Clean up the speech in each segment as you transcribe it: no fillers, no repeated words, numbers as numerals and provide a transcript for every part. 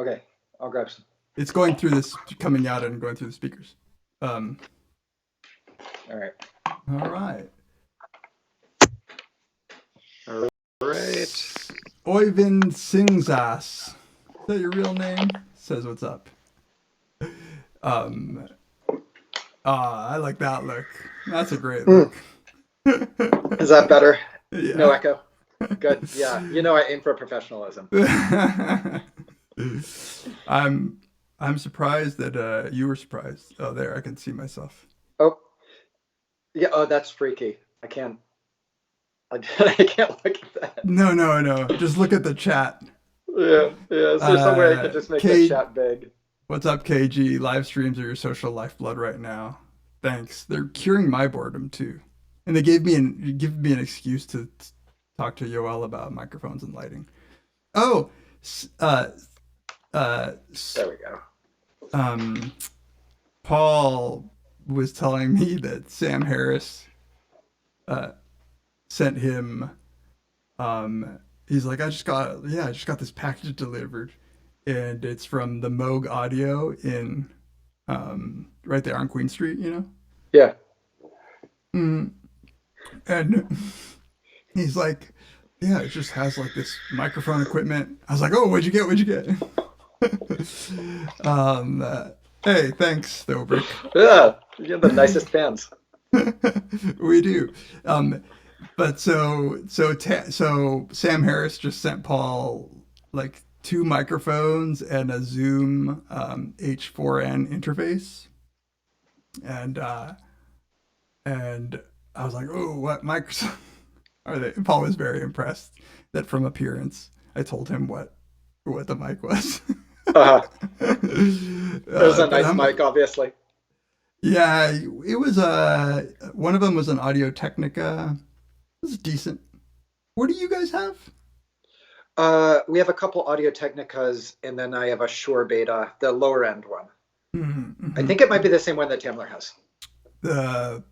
Okay, I'll grab some. It's going through this, coming out and going through the speakers. All right. All right. All right. Oyvind Singsas. Is that your real name? Says what's up. I like that look. That's a great look. Is that better? Yeah. No echo. Good. Yeah. You know I aim for professionalism. I'm surprised that you were surprised. Oh, there, I can see myself. Oh. Yeah. Oh, that's freaky. I can't look at that. No. Just look at the chat. Yeah. Is there some way I could just make the chat big? What's up, KG? Live streams are your social lifeblood right now. Thanks. They're curing my boredom too, and they give me an excuse to talk to Yoel about microphones and lighting. Oh, there we go. Paul was telling me that Sam Harris sent him. He's like, I just got this package delivered, and it's from the Moog Audio in right there on Queen Street, you know? Yeah. And he's like, yeah, it just has like this microphone equipment. I was like, oh, what'd you get? Hey, thanks, Dobrik. Yeah, you're the nicest fans. We do. But so Sam Harris just sent Paul like 2 microphones and a Zoom H4n interface, and I was like, oh, what microphone are they? Paul was very impressed that from appearance I told him what the mic was. It was a nice mic, obviously. Yeah, it was one of them was an Audio Technica. It was decent. What do you guys have? We have a couple Audio Technicas, and then I have a Shure Beta, the lower end one. Mm-hmm. I think it might be the same one that Tamler has. The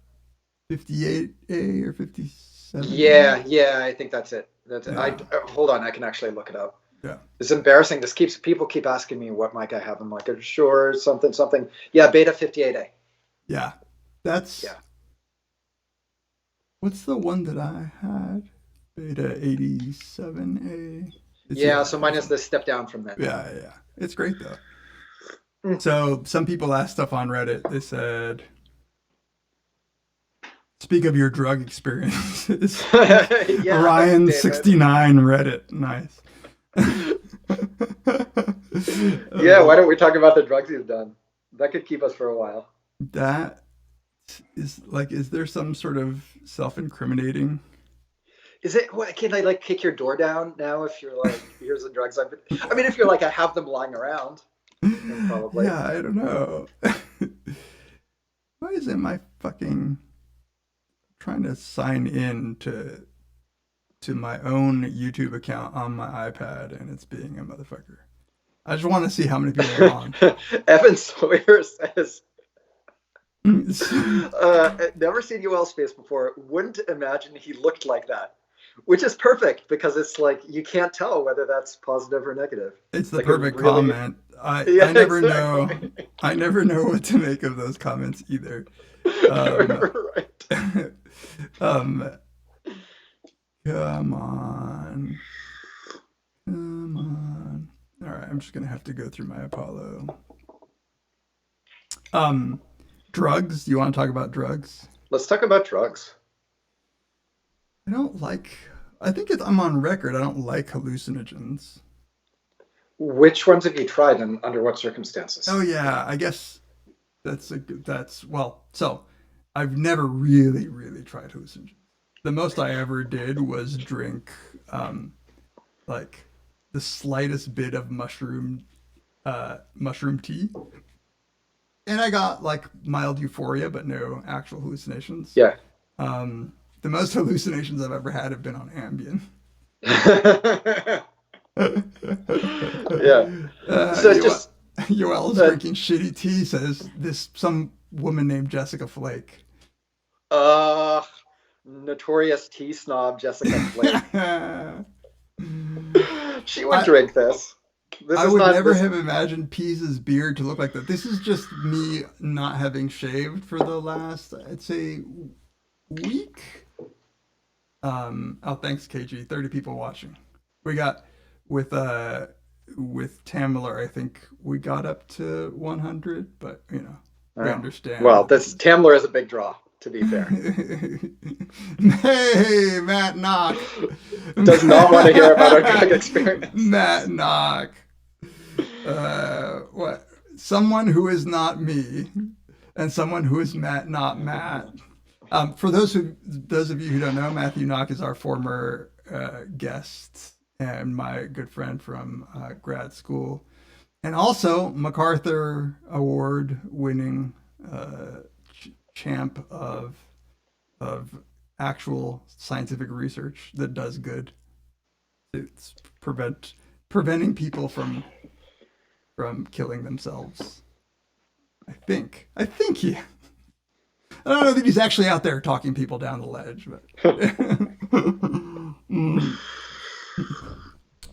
58A or 57? Yeah, I think that's it. That's it. Yeah. Hold on, I can actually look it up. Yeah. It's embarrassing. People keep asking me what mic I have. I'm like, Shure, something. Yeah, Beta 58A. Yeah. That's... Yeah. What's the one that I had? Beta 87A. So mine is the step down from that. Yeah. It's great though. So some people asked stuff on Reddit. They said, speak of your drug experiences. Ryan 69 Reddit. Nice. Yeah, why don't we talk about the drugs you've done? That could keep us for a while. That is there some sort of self-incriminating? Is it? Can I like kick your door down now if you're like, here's the drugs I've been... I mean, if you're like, I have them lying around, probably. Yeah, I don't know. Why isn't my fucking trying to sign in to my own YouTube account on my iPad and it's being a motherfucker? I just want to see how many people are on. Evan Sawyer says, never seen Yoel's face before. Wouldn't imagine he looked like that. Which is perfect because it's like you can't tell whether that's positive or negative. It's the like perfect comment. I never know. I never know what to make of those comments either. Right. Come on. All right, I'm just gonna have to go through my Apollo. Drugs. Do you want to talk about drugs? Let's talk about drugs. I think I'm on record. I don't like hallucinogens. Which ones have you tried and under what circumstances? Oh yeah, I guess so I've never really tried hallucinogens. The most I ever did was drink like the slightest bit of mushroom tea. And I got like mild euphoria, but no actual hallucinations. Yeah. The most hallucinations I've ever had have been on Ambien. Yeah. So Yoel's drinking shitty tea, says some woman named Jessica Flake. Notorious tea snob Jessica Flake. She would drink this. This I is would not never this. have imagined Pease's beard to look like that. This is just me not having shaved for the last, I'd say, week. Oh, thanks, KG. 30 people watching. We got with uh with Tamler, I think we got up to 100, but we Oh. understand Well, that this this is. Tamler is a big draw, to be fair. Hey, Matt Knock. Does not want to hear about our drug experience. Matt Knock. What? Someone who is not me, and someone who is Matt, not Matt. For those of you who don't know, Matthew Knock is our former guest and my good friend from grad school, and also MacArthur Award winning champ of actual scientific research that does good. It's preventing people from killing themselves. I think he. I don't know that he's actually out there talking people down the ledge, but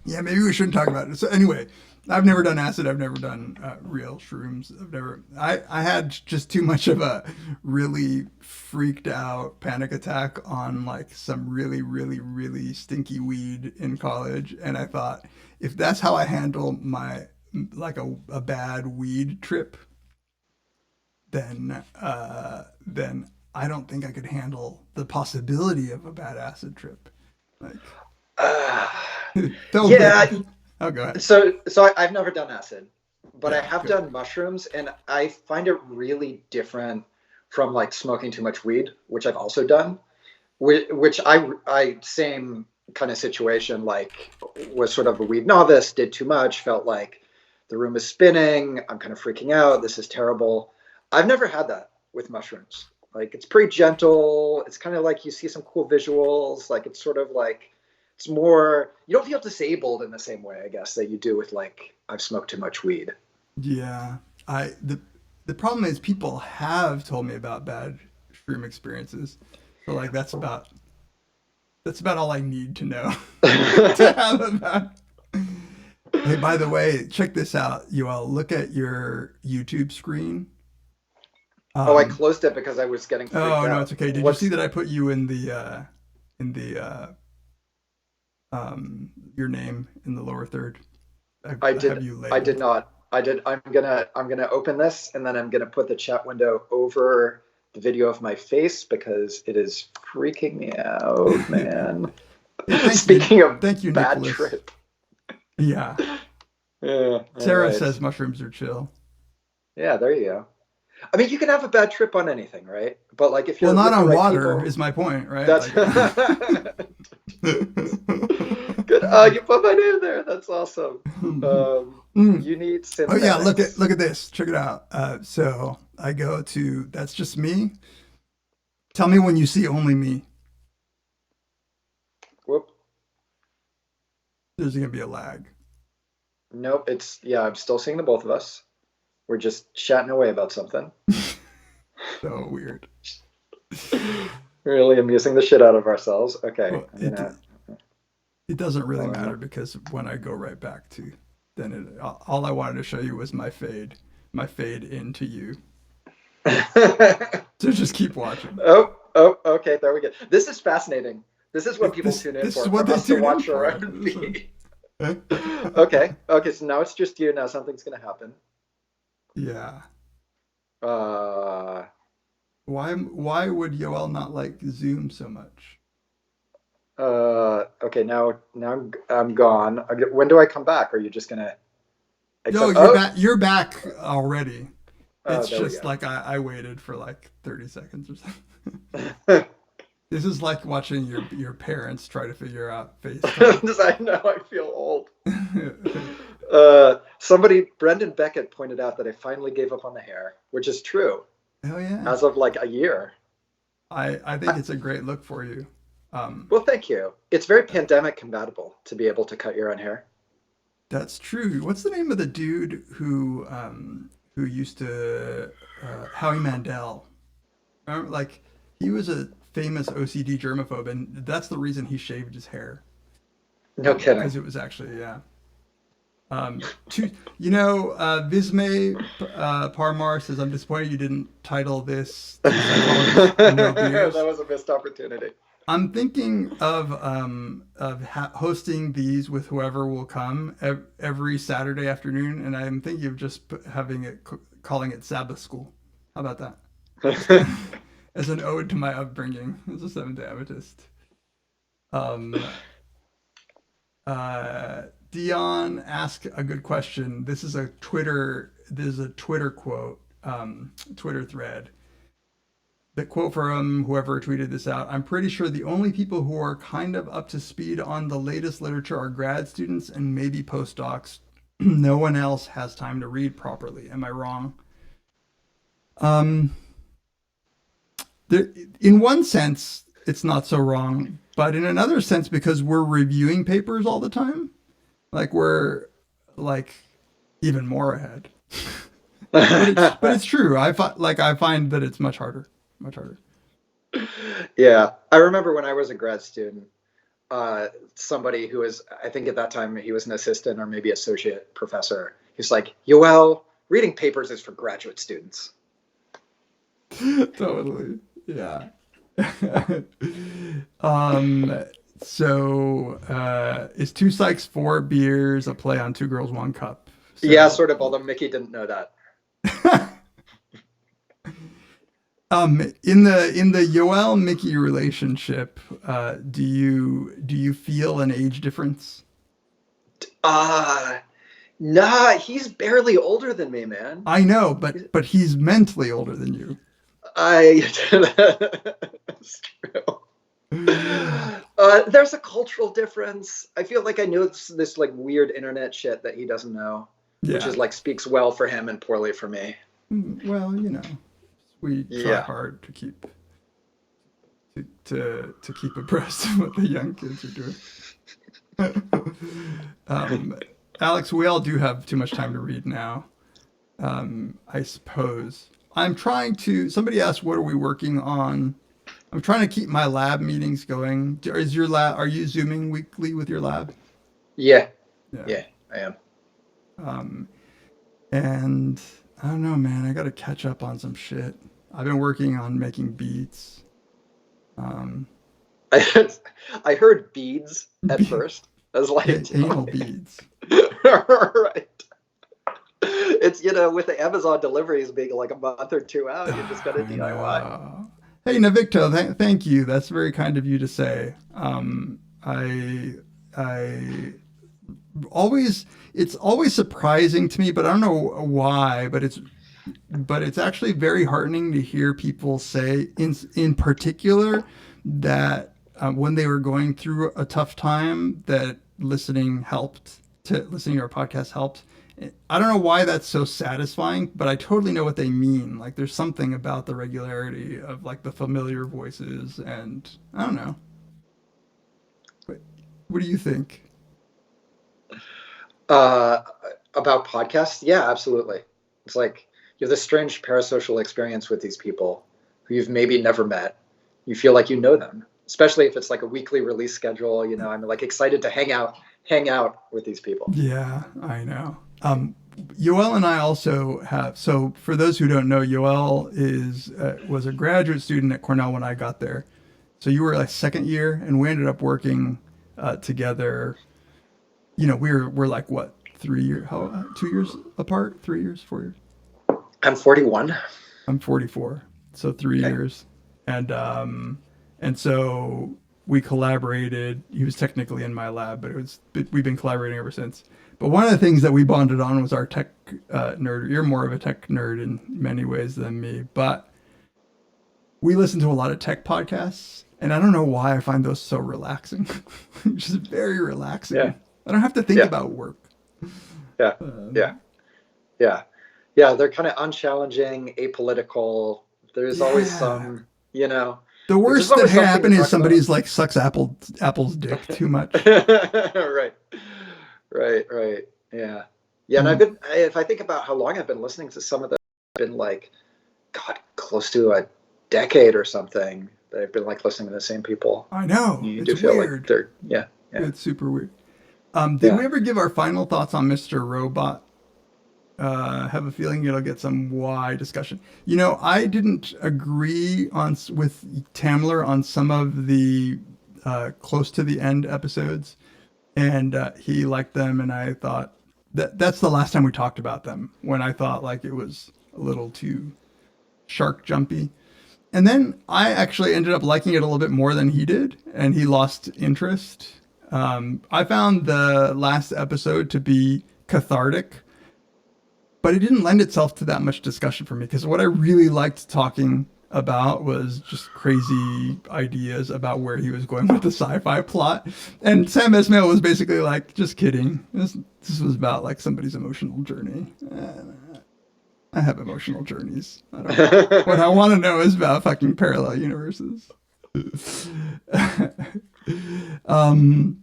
yeah, maybe we shouldn't talk about it. So anyway, I've never done acid. I've never done real shrooms. I've never. I had just too much of a really freaked out panic attack on like some really really really stinky weed in college, and I thought if that's how I handle my like a bad weed trip, then I don't think I could handle the possibility of a bad acid trip. Like, Uh, don't. yeah. Oh, go ahead. I've never done acid, but I Yeah, have good. done mushrooms, and I find it really different from like smoking too much weed, which I've also done. Which I same kind of situation. Like, was sort of a weed novice, did too much, felt like the room is spinning. I'm kind of freaking out. This is terrible. I've never had that with mushrooms. Like, it's pretty gentle. It's kind of like you see some cool visuals. Like, it's sort of like it's more, you don't feel disabled in the same way, I guess, that you do with like I've smoked too much weed. Yeah, I the problem is people have told me about bad shroom experiences, so like that's about all I need to know to have about. Hey, by the way, check this out, Yoel. Look at your YouTube screen. Oh, I Um, closed it because I was getting freaked oh no, out. it's okay. Did you see What's that I put you in the your name in the lower third? I I have did. you I did labeled. not. I did. I'm gonna open this, and then I'm gonna put the chat window over the video of my face because it is freaking me out, man. Hey, Speaking of thank you, bad Nicholas. trip. Yeah, Yeah. All Sarah right. says mushrooms are chill. Yeah. There you go. I mean, you can have a bad trip on anything, right? But like, if Well, you're not with the on right water people, is my point, right? that's Like, good. Oh, you put my name there. That's awesome. Mm. You need Oh yeah, look at synthetics. look at this. Check it out. So I go to that's just me. Tell me when you see only me. Whoop. There's gonna be a lag. Nope. It's yeah. I'm still seeing the both of us. We're just chatting away about something. So weird. Really amusing the shit out of ourselves. Okay, Well, I'm it gonna. it doesn't really Oh, matter because when I go right back to, then all I wanted to show you was my fade into you. So just keep watching. oh, okay. There we go. This is fascinating. This is what people tune in This is what for they us to tune in watch our for. R&B. Okay. So now it's just you. Now something's gonna happen. Yeah. Uh, Why would Yoel not like Zoom so much? okay. Now I'm gone. When do I come back? Are you just gonna No, accept? you're Oh, back. You're back already. It's there we just like I waited for like 30 seconds or something. go. This is like watching your parents try to figure out FaceTime. I know I feel old. Brendan Beckett pointed out that I finally gave up on the hair, which is true Oh yeah. as of like a year. I think I, it's a great look for you. Um, well, thank you. It's very pandemic compatible to be able to cut your own hair. that's true. What's the name of the dude who used to Howie Mandel? Remember, like he was a famous OCD germaphobe, and that's the reason he shaved his hair No kidding. because it was actually yeah. Visme Parmar says, I'm disappointed you didn't title this Two Psychologists No That Beers. was a missed opportunity. I'm thinking of hosting these with whoever will come every Saturday afternoon, and I'm thinking of just having it calling it Sabbath School. How about that? Just as an ode to my upbringing as a Seventh Day Adventist. Um, Dion asked a good question. This is a Twitter quote, Twitter thread. The quote from whoever tweeted this out: I'm pretty sure the only people who are kind of up to speed on the latest literature are grad students and maybe postdocs. No one else has time to read properly. Am I wrong? Um, in one sense, it's not so wrong, but in another sense, because we're reviewing papers all the time, like we're like even more ahead. But it's true. I find that it's much harder. Yeah, I remember when I was a grad student, somebody who was, I think at that time he was an assistant or maybe associate professor. He's like, Yoel, reading papers is for graduate students. Totally. Yeah. um. Is Two Psychs Four Beers a play on Two Girls One Cup? Yeah, So sort of. Although Mickey didn't know that. in the Yoel Mickey relationship, do you feel an age difference? Uh nah, he's barely older than me, man. I know, but he's mentally older than you. I That's true. There's a cultural difference. I feel like I know this like weird internet shit that he doesn't know, which Yeah. is like speaks well for him and poorly for me. Well, we try Yeah. hard to keep to keep abreast of what the young kids are doing. Alex, we all do have too much time to read now. I suppose. I'm trying to. Somebody asked, "What are we working on?" I'm trying to keep my lab meetings going. Is your lab? Are you zooming weekly with your lab? Yeah. Yeah. Yeah, I am. Um, and I don't know, man. I got to catch up on some shit. I've been working on making beats. Um, I heard beads at first. I was like, anal beads. right. It's with the Amazon deliveries being like a month or two out, you just got to I DIY. know. Hey, Navicto, thank you. That's very kind of you to say. I always, it's always surprising to me, but I don't know why. But it's actually very heartening to hear people say, in particular, that when they were going through a tough time, that listening to our podcast helped. I don't know why that's so satisfying, but I totally know what they mean. Like there's something about the regularity of like the familiar voices, and I don't know. What do you think? Uh, about podcasts? Yeah, absolutely. It's like you have this strange parasocial experience with these people who you've maybe never met. You feel like you know them, especially if it's like a weekly release schedule. I'm like excited to hang out with these people. Yeah, I know. Yoel and I also have. So for those who don't know, Yoel was a graduate student at Cornell when I got there. So you were like second year, and we ended up working together. We're like what 3 years? How 2 years apart? 3 years? 4 years? I'm 41. I'm 44, so three Okay. years, and so we collaborated. He was technically in my lab, but we've been collaborating ever since. But one of the things that we bonded on was our tech nerd. You're more of a tech nerd in many ways than me, but we listen to a lot of tech podcasts, and I don't know why I find those so relaxing. Just very Yeah. relaxing. I don't have to think Yeah. about work. Yeah. Um, Yeah. Yeah. Yeah. They're kind of unchallenging, apolitical. There's always yeah. some, The like there's worst that always something to happen is talk about. somebody's like sucks apple's dick too much. Right. Right. Right. Yeah. Yeah. And Mm, if I think about how long I've been listening to some of them, I've been like, God, close to a decade or something that I've been like listening to the same people. I know You do it's feel like weird. they're, yeah. Yeah. It's super weird. Did we Yeah. ever give our final thoughts on Mr. Robot? Have a feeling it'll get some wide discussion. You know, I didn't agree with Tamler on some of the close to the end episodes, and he liked them, and I thought that's the last time we talked about them, when I thought like it was a little too shark jumpy. And then I actually ended up liking it a little bit more than he did, and he lost interest. I found the last episode to be cathartic, but it didn't lend itself to that much discussion for me, because what I really liked talking about was just crazy ideas about where he was going with the sci-fi plot. And Sam Esmail was basically like, just kidding. This was about like somebody's emotional journey. I have emotional journeys. I don't. What I want to know is about fucking parallel universes. um,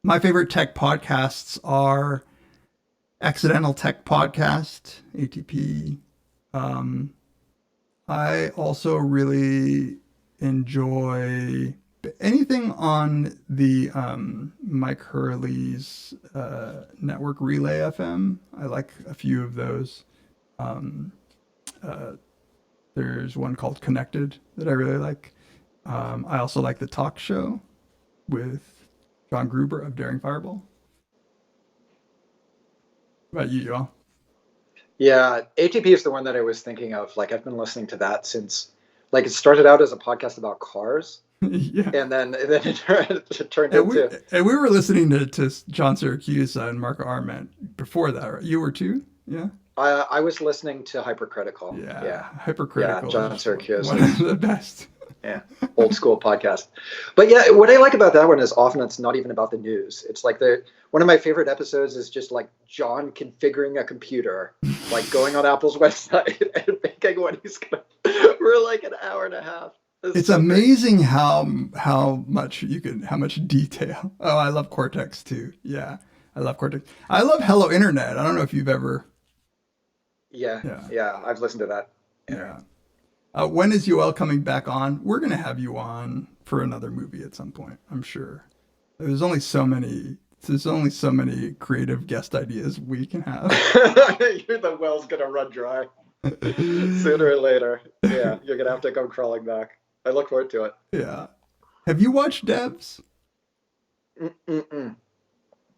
my favorite tech podcasts are Accidental Tech Podcast, ATP. I also really enjoy anything on the Mike Hurley's network, Relay FM. I like a few of those. Uh, there's one called Connected that I really like. I also like the talk show with John Gruber of Daring Fireball. What about you, Joel? Yeah, ATP is the one that I was thinking of. Like, I've been listening to that since, like, it started out as a podcast about cars, Yeah. and then it turned And we, into. and we were listening to John Syracuse and Marco Arment before that, right? You were too? Yeah. I was listening to Hypercritical. Yeah. Yeah, Hypercritical John is Syracuse. one of the best. Yeah, old school podcast. But yeah, what I like about that one is often it's not even about the news. It's like one of my favorite episodes is just like John configuring a computer, like going on Apple's website and making what he's gonna for like an hour and a half. It's So great. amazing how much how much detail. Oh, I love Cortex too. Yeah, I love Cortex. I love Hello Internet. I don't know if you've ever. Yeah, Yeah, yeah, I've listened to that. Yeah. yeah. When is Yoel coming back on? We're gonna have you on for another movie at some point, I'm sure. There's only so many. There's only so many creative guest ideas we can have. The well's gonna run dry sooner or later. Yeah, you're gonna have to come crawling back. I look forward to it. Yeah. Have you watched Devs? Mm-mm-mm.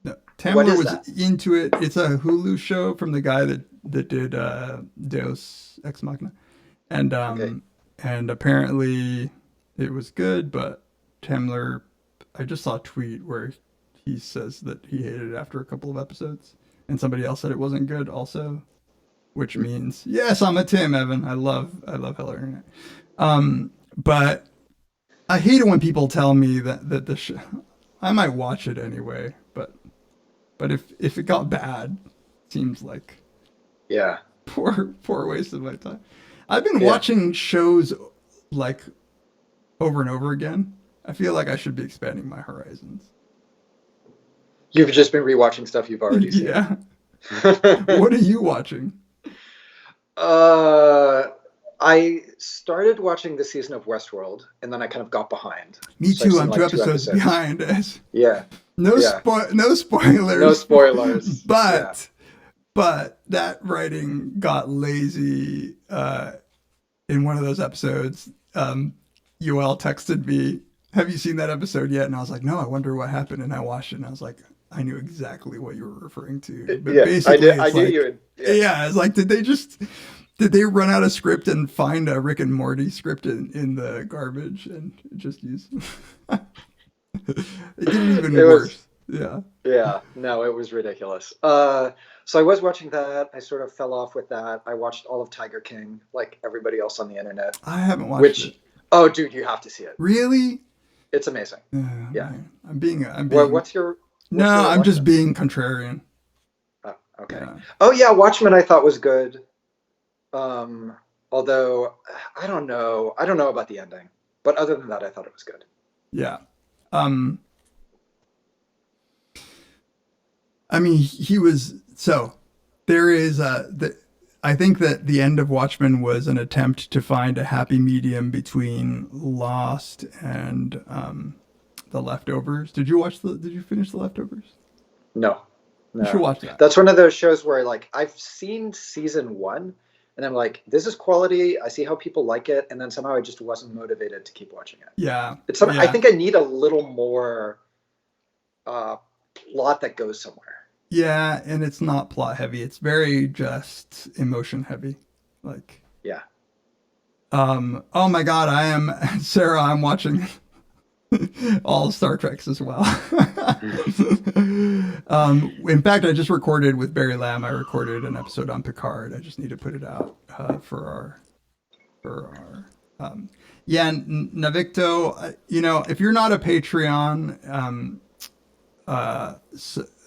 No. What Tamler is was that? into it. It's a Hulu show from the guy that did Deus Ex Machina, and Okay. and apparently it was good. But Tamler, I just saw a tweet where he says that he hated it after a couple of episodes, and somebody else said it wasn't good also, which means yes, I'm a Tim Evan. I love Hello Internet. But I hate it when people tell me that the show. I might watch it anyway, but if it got bad, it seems like Yeah. poor waste of my time. I've been Yeah. watching shows like over and over again. I feel like I should be expanding my horizons. You've just been rewatching stuff you've already seen. Yeah. What are you watching? uh, I started watching this season of Westworld, and then I kind of got behind. Me So I've too. seen I'm two like two episodes episodes. behind. Us. Yeah. No Yeah. no spoilers. No spoilers. Yeah. But that writing got lazy in one of those episodes. Yoel texted me, "Have you seen that episode yet?" And I was like, "No, I wonder what happened." And I watched it, and I was like, "I knew exactly what you were referring to." But Yeah. I basically, did. I it's knew like, you would. Yeah. yeah, it's like, did they run out of script and find a Rick and Morty script in the garbage and just use? It did it even It was. worse. Yeah. Yeah. No, it was ridiculous. So I was watching that. I sort of fell off with that. I watched all of Tiger King, like everybody else on the internet. I haven't watched it. Which, oh, dude, you have to see it. Really? It's amazing. Yeah. Man. I'm Well, being, no, what's your I'm just Watchmen? being contrarian. Oh, okay. Yeah. Oh yeah, Watchmen I thought was good. Although I don't know. I don't know about the ending. But other than that, I thought it was good. Yeah. Um, I mean, he was, so there is I think that the end of Watchmen was an attempt to find a happy medium between Lost and the Leftovers. Did you watch the? Did you finish the Leftovers? No, You should no. watch that. That's one of those shows where like I've seen season one, and I'm like, this is quality. I see how people like it, and then somehow I just wasn't motivated to keep watching it. Yeah, It's some, I yeah, think I need a little more uh, plot that goes somewhere. yeah. And it's not plot heavy. It's very just emotion heavy. Like, Yeah. oh my God, I am Sarah. I'm watching all Star Treks as well. In fact, I just recorded with Barry Lamb. I recorded an episode on Picard. I just need to put it out for our. Yeah, Navicto. If you're not a Patreon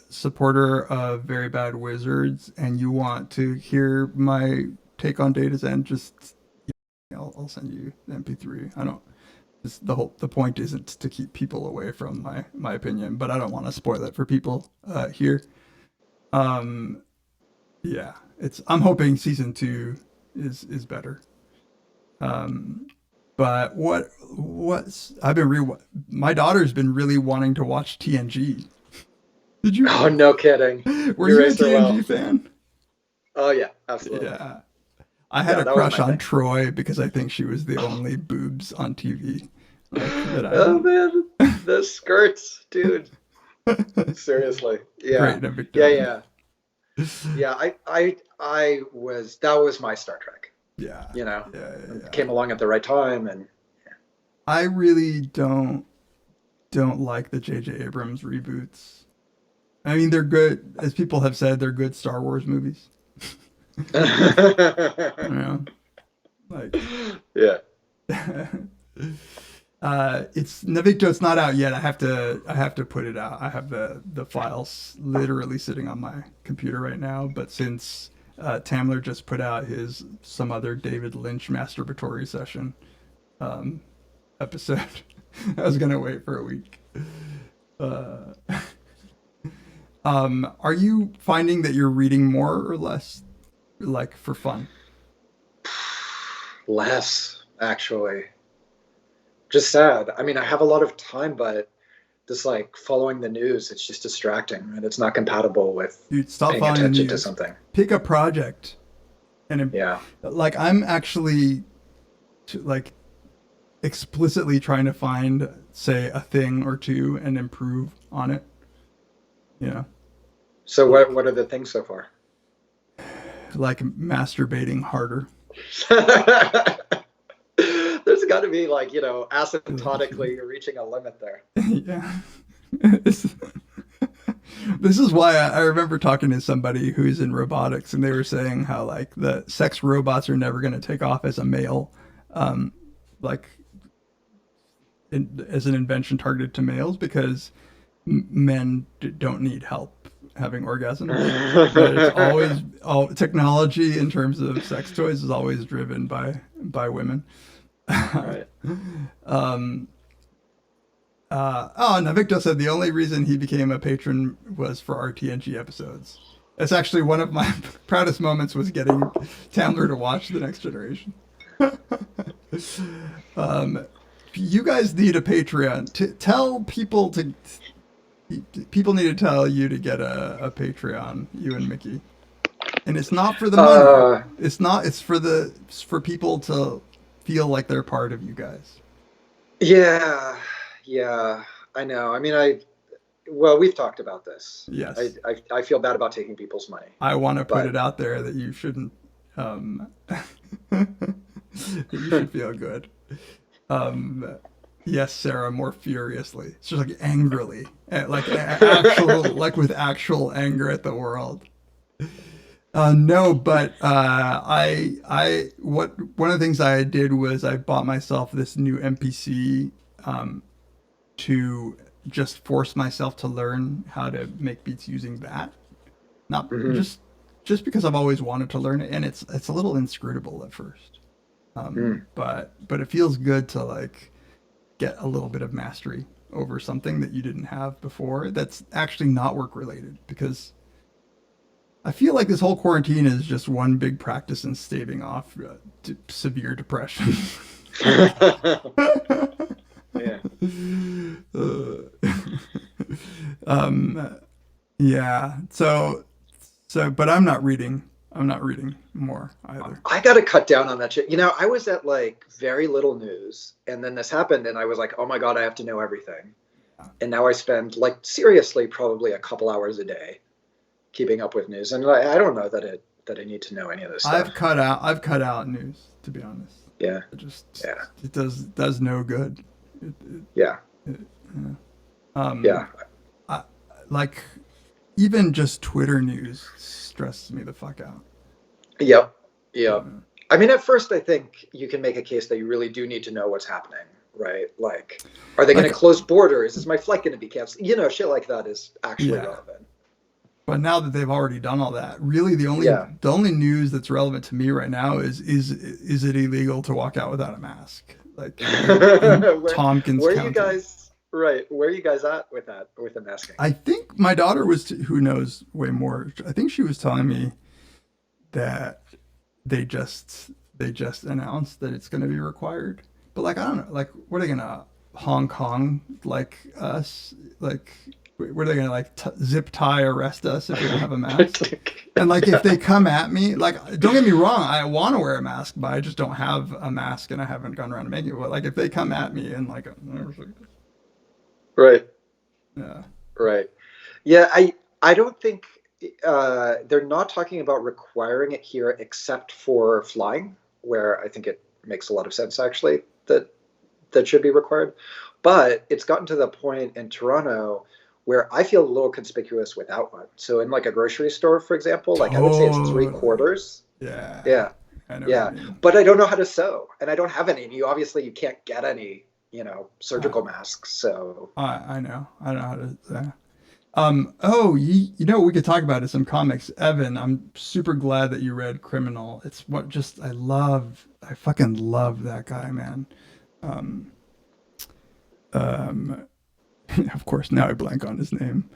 supporter of Very Bad Wizards and you want to hear my take on Data's End, just I'll send you the MP3. I don't. The point isn't to keep people away from my opinion, but I don't want to spoil it for people here. Yeah, I'm hoping season 2 is better. But what's I've been my daughter's been really wanting to watch TNG. Did you? Oh, no kidding. Were you a TNG fan? Oh yeah, absolutely. Yeah. I had a crush on Troy because I think she was the only boobs on TV. Oh man, the skirts, dude. Seriously, yeah, yeah. I was that was my Star Trek. Yeah, Came along at the right time, and I really don't like the J.J. Abrams reboots. I mean, they're good, as people have said, they're good Star Wars movies. Yeah. It's Navicto. It's not out yet. I have to put it out. I have the files literally sitting on my computer right now. But since Tamler just put out some other David Lynch masturbatory session episode, I was gonna wait for a week. Are you finding that you're reading more or less, like for fun? Less, actually. Just sad. I mean, I have a lot of time, but just like following the news, it's just distracting, and it's not compatible with Stop paying following attention the news. to something. Pick a project, and yeah, like I'm actually like explicitly trying to find, say, a thing or two and improve on it. Yeah. So what are the things so far? Like masturbating harder. There's got to be like, asymptotically you're reaching a limit there. Yeah. This is why I remember talking to somebody who's in robotics, and they were saying how like the sex robots are never going to take off as a male, as an invention targeted to males, because men don't need help having orgasms. But it's always technology in terms of sex toys is always driven by women. Right. Navicto said the only reason he became a patron was for our TNG episodes. That's actually one of my proudest moments, was getting Tamler to watch The Next Generation. You guys need a Patreon. Tell people to. People need to tell you to get a Patreon. You and Mickey. And it's not for the money. It's not. It's for people to feel like they're part of you guys. Yeah, I know. I mean, we've talked about this. Yes. I feel bad about taking people's money. I want to put it out there that you shouldn't. You should feel good. Yes, Sarah, more furiously. It's just like angrily, like with actual anger at the world. No, but one of the things I did was I bought myself this new MPC to just force myself to learn how to make beats using that. Not just because I've always wanted to learn it, and it's a little inscrutable at first. But it feels good to like get a little bit of mastery over something that you didn't have before that's actually not work related, because I feel like this whole quarantine is just one big practice in staving off severe depression. Yeah. Uh, um, yeah. But I'm not reading. I'm not reading more either. I got to cut down on that shit. I was at like very little news, and then this happened, and I was like, oh my God, I have to know everything. And now I spend like seriously probably a couple hours a day keeping up with news, and I don't know that I need to know any of this stuff. I've cut out news, to be honest. Yeah. Yeah. It does no good. Yeah. Yeah. Yeah. Like even just Twitter news stresses me the fuck out. Yep. Yep. I mean, at first, I think you can make a case that you really do need to know what's happening, right? Like, are they going to close borders? Is my flight going to be canceled? Shit like that is actually relevant. But now that they've already done all that, really the only news that's relevant to me right now is it illegal to walk out without a mask? Like Tompkins County. Where are you guys at with that, with the masking? I think my daughter who knows way more. I think she was telling me that they just announced that it's going to be required. But like, I don't know, like, what are they going to Hong Kong like us? Like, were they going to like zip tie arrest us if we don't have a mask? And like, if they come at me, like, don't get me wrong, I want to wear a mask, but I just don't have a mask and I haven't gone around making it. But like, if they come at me and like, right. Yeah. Right. Yeah. I don't think they're not talking about requiring it here except for flying, where I think it makes a lot of sense actually that should be required. But it's gotten to the point in Toronto where I feel a little conspicuous without one. So in like a grocery store, for example, like I would say it's 3/4. Yeah. Yeah. I know. Yeah. But I don't know how to sew, and I don't have any. And you can't get any, surgical masks. So I know how to. We could talk about it. Some comics. Evan, I'm super glad that you read Criminal. It's I fucking love that guy, man. Of course, now I blank on his name.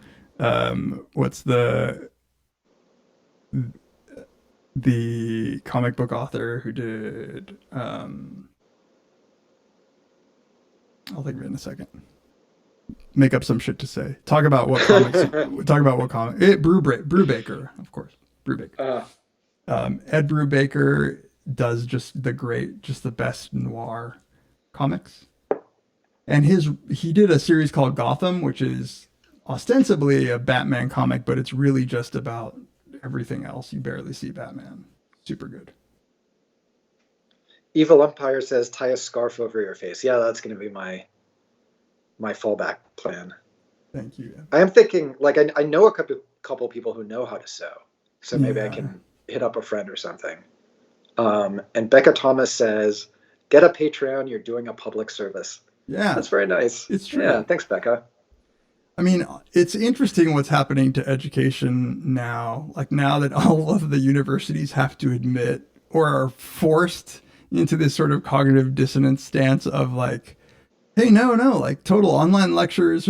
What's the comic book author who did? I'll think of it in a second. Make up some shit to say. Talk about what comics. Brubaker, of course. Brubaker. Ed Brubaker does just the best noir comics. And he did a series called Gotham, which is ostensibly a Batman comic, but it's really just about everything else. You barely see Batman. Super good. Evil Empire says tie a scarf over your face. Yeah, that's going to be my fallback plan. Thank you. I am thinking, like, I know a couple people who know how to sew, so maybe I can hit up a friend or something. And Becca Thomas says, get a Patreon, you're doing a public service. Yeah. That's very nice. It's true. Yeah, thanks, Becca. I mean, it's interesting what's happening to education now. Like, now that all of the universities have to admit or are forced into this sort of cognitive dissonance stance of like, hey, no, like total online lectures.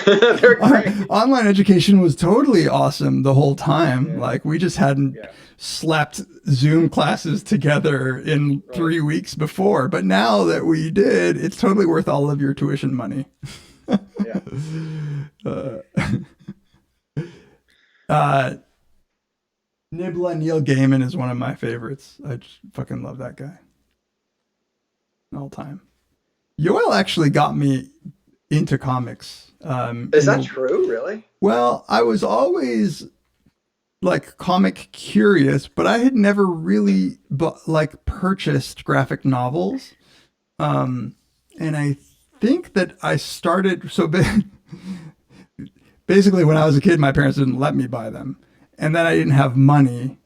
They're great. Online education was totally awesome the whole time. Yeah. Like, we just hadn't slapped Zoom classes together in 3 weeks before. But now that we did, it's totally worth all of your tuition money. Yeah. Nibla Neil Gaiman is one of my favorites. I just fucking love that guy. All time. Yoel actually got me into comics. Is that true? Really? Well, I was always like comic curious, but I had never really purchased graphic novels. And I think that I started basically when I was a kid, my parents didn't let me buy them, and then I didn't have money.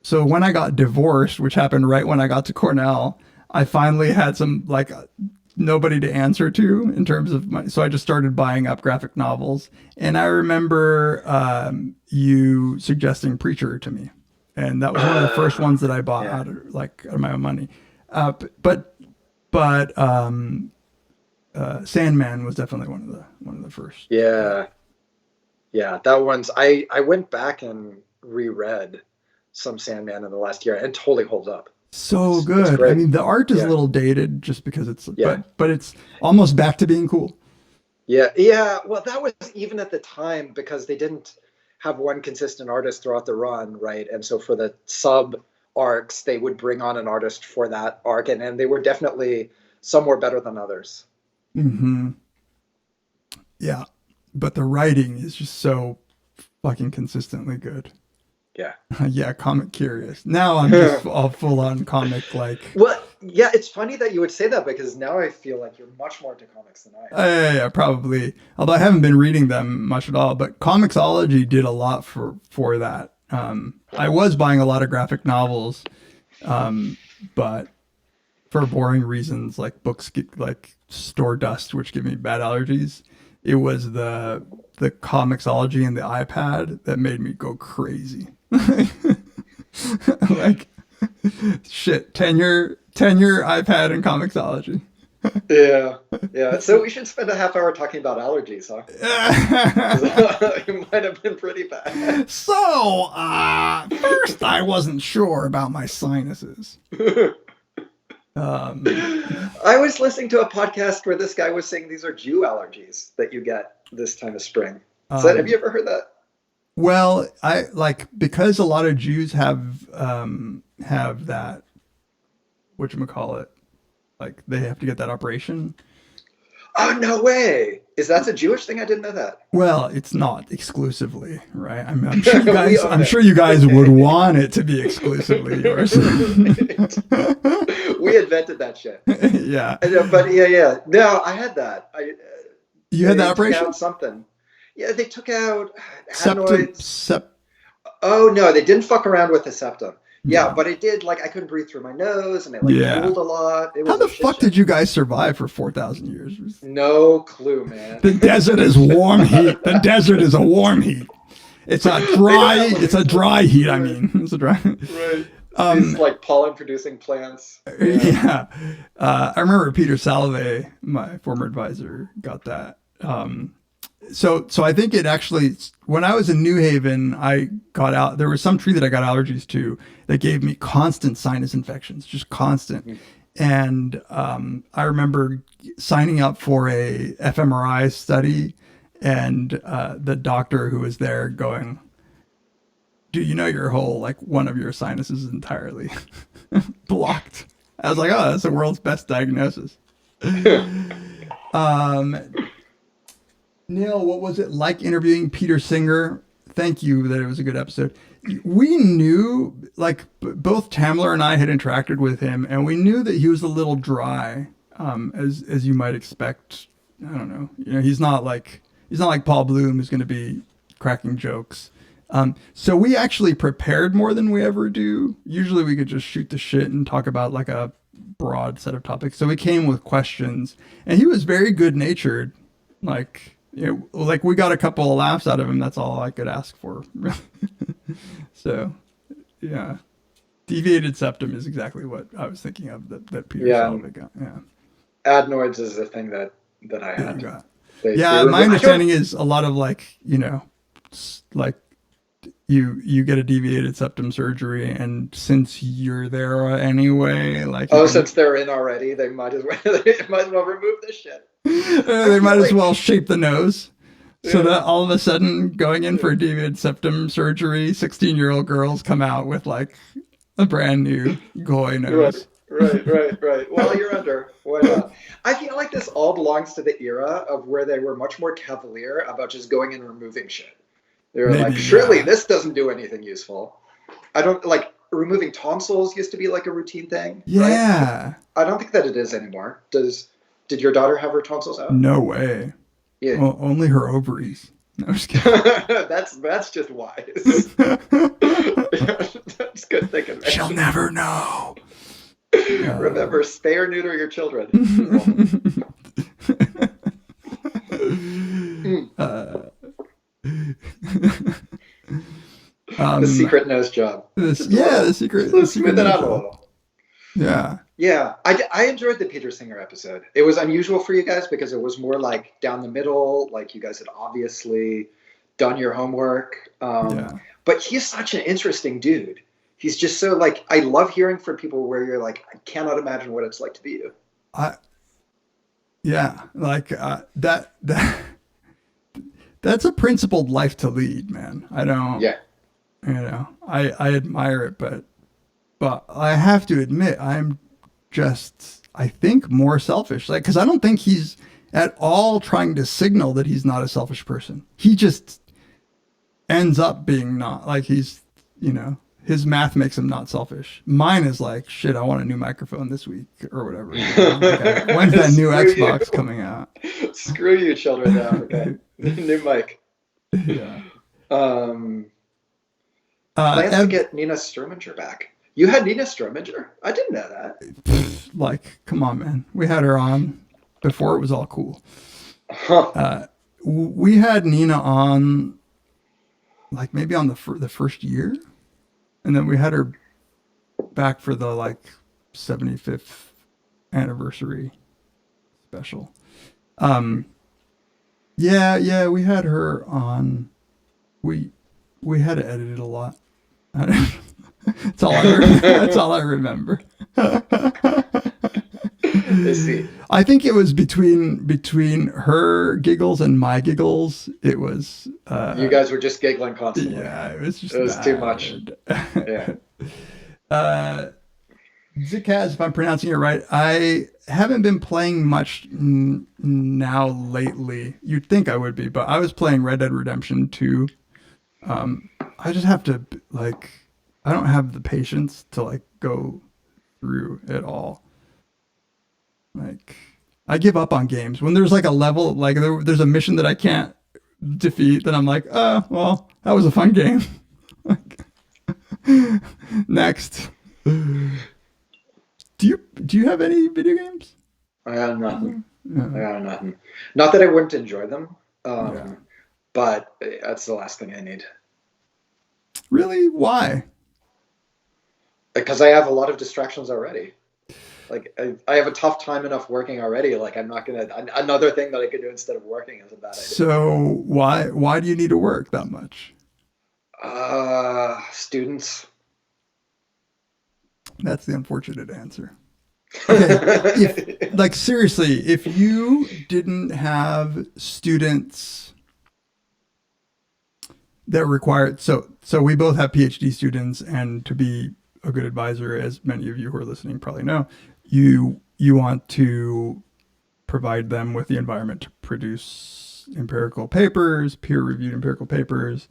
So when I got divorced, which happened right when I got to Cornell, I finally had some nobody to answer to in terms of money. So I just started buying up graphic novels. And I remember you suggesting Preacher to me. And that was one of the first ones that I bought out of my own money. But Sandman was definitely one of the first. Yeah. Yeah. That one's, I went back and reread some Sandman in the last year, and it totally holds up. So good. I mean, the art is a little dated just because it's, but it's almost back to being cool. Yeah, yeah. Well, that was even at the time because they didn't have one consistent artist throughout the run, right? And so for the sub arcs, they would bring on an artist for that arc, and they were definitely some were better than others. Hmm. Yeah, but the writing is just so fucking consistently good. Yeah. Yeah, comic curious. Now I'm just all full on comic like. Well, yeah, it's funny that you would say that because now I feel like you're much more into comics than I am. Yeah, probably. Although I haven't been reading them much at all, but Comixology did a lot for that. I was buying a lot of graphic novels, but for boring reasons like books get like store dust, which give me bad allergies. It was the Comixology and the iPad that made me go crazy. Like shit, tenure iPad and Comixology. Yeah, yeah. So we should spend a half hour talking about allergies, huh? It might have been pretty bad. So, first I wasn't sure about my sinuses. Um, I was listening to a podcast where this guy was saying these are Jew allergies that you get this time of spring. Have you ever heard that? well, I like because a lot of Jews have that whatchamacallit, like they have to get that operation. Oh, no way. Is that a Jewish thing? I didn't know that. Well, it's not exclusively, right? I'm sure you We guys. own I'm it. sure you guys would want it to be exclusively yours. We invented that shit. Yeah, But yeah, yeah. No, I had that. you had that They took operation. out something. Yeah, they took out Septum. adenoids. Oh no, they didn't fuck around with the septum. Yeah, No. but it did. Like I couldn't breathe through my nose, and it like Yeah. drooled a lot. It How was a the shit fuck show. did you guys survive for 4,000 years? No clue, man. The desert is warm heat. The desert is a warm heat. It's a dry. It's a dry heat. I mean, it's a dry. Right. These like pollen producing plants. Yeah. Yeah. I remember Peter Salve, my former advisor, got that. So I think it actually, when I was in New Haven, I got out, there was some tree that I got allergies to that gave me constant sinus infections, just constant. And I remember signing up for a fMRI study, and the doctor who was there going, "Do you know your whole, like one of your sinuses is entirely blocked?" I was like, "Oh, that's the world's best diagnosis." Um, Neil, what was it like interviewing Peter Singer? Thank you that it was a good episode. We knew, like, both Tamler and I had interacted with him, and we knew that he was a little dry, as you might expect. I don't know. You know, he's not like Paul Bloom, who's going to be cracking jokes. So we actually prepared more than we ever do. Usually we could just shoot the shit and talk about like a broad set of topics. So we came with questions, and he was very good natured. Like, you know, like we got a couple of laughs out of him. That's all I could ask for. So, yeah, deviated septum is exactly what I was thinking of. That Peter Yeah. Sullivan got. Yeah, Adenoids is the thing that I that you had. got. They Yeah, my I don't. understanding is a lot of like like you get a deviated septum surgery, and since you're there anyway, like you Oh, can, since they're in already, they might as well remove this shit. I they feel might as like well shape the nose. So yeah, that all of a sudden, going in for a deviated septum surgery, 16-year-old girls come out with like a brand new goy right, nose. right. Well, you're under. Why not? I feel like this all belongs to the era of where they were much more cavalier about just going and removing shit. They were Maybe, like, surely yeah. this doesn't do anything useful. I don't like removing tonsils used to be like a routine thing, right? Yeah. I don't think that it is anymore. Did your daughter have her tonsils out? No way. Yeah. Well, only her ovaries. No, I'm just kidding. That's just wise. That's good thinking, man. She'll never know. Remember, spay or neuter your children. uh, The secret nose job. The secret. Let's smooth it out a little. Yeah. Yeah, I enjoyed the Peter Singer episode. It was unusual for you guys because it was more like down the middle, like you guys had obviously done your homework. Yeah. But he's such an interesting dude. He's just so like, I love hearing from people where you're like, I cannot imagine what it's like to be you. Yeah, like that's a principled life to lead, man. I don't, Yeah. I admire it, but I have to admit, I'm just, I think, more selfish. Like, because I don't think he's at all trying to signal that he's not a selfish person. He just ends up being not. Like, his math makes him not selfish. Mine is like, shit, I want a new microphone this week or whatever. Like, when's that new Screw you. Xbox coming out? Screw you, children of Africa. New mic. Yeah. Um, Plans to get Nina Sturminger back. You had Nina Sturminger? I didn't know that. Like, come on, man. We had her on before it was all cool. Huh. We had Nina on like maybe on the first year, and then we had her back for the like 75th anniversary special. Um, yeah, we had her on. We we had to edit it a lot. That's all I remember. I see. I think it was between her giggles and my giggles. It was You guys were just giggling constantly. yeah, it was just It was too bad. much. Yeah. uh, Zikaz, if I'm pronouncing it right, I haven't been playing much now lately. You'd think I would be, but I was playing Red Dead Redemption 2. I just have to like, I don't have the patience to like go through it all. Like, I give up on games when there's like a level, like there's a mission that I can't defeat. Then I'm like, oh well, that was a fun game. Like, next. Do you have any video games? I got nothing. Yeah. I got nothing. Not that I wouldn't enjoy them, Yeah. but that's the last thing I need. Really? Why? Because I have a lot of distractions already. Like I have a tough time enough working already. Like I'm not gonna another thing that I could do instead of working is a bad idea. So why do you need to work that much? Students. That's the unfortunate answer. Okay, if like seriously, if you didn't have students that required, so we both have PhD students, and to be a good advisor, as many of you who are listening probably know, you want to provide them with the environment to produce empirical papers, peer-reviewed empirical papers,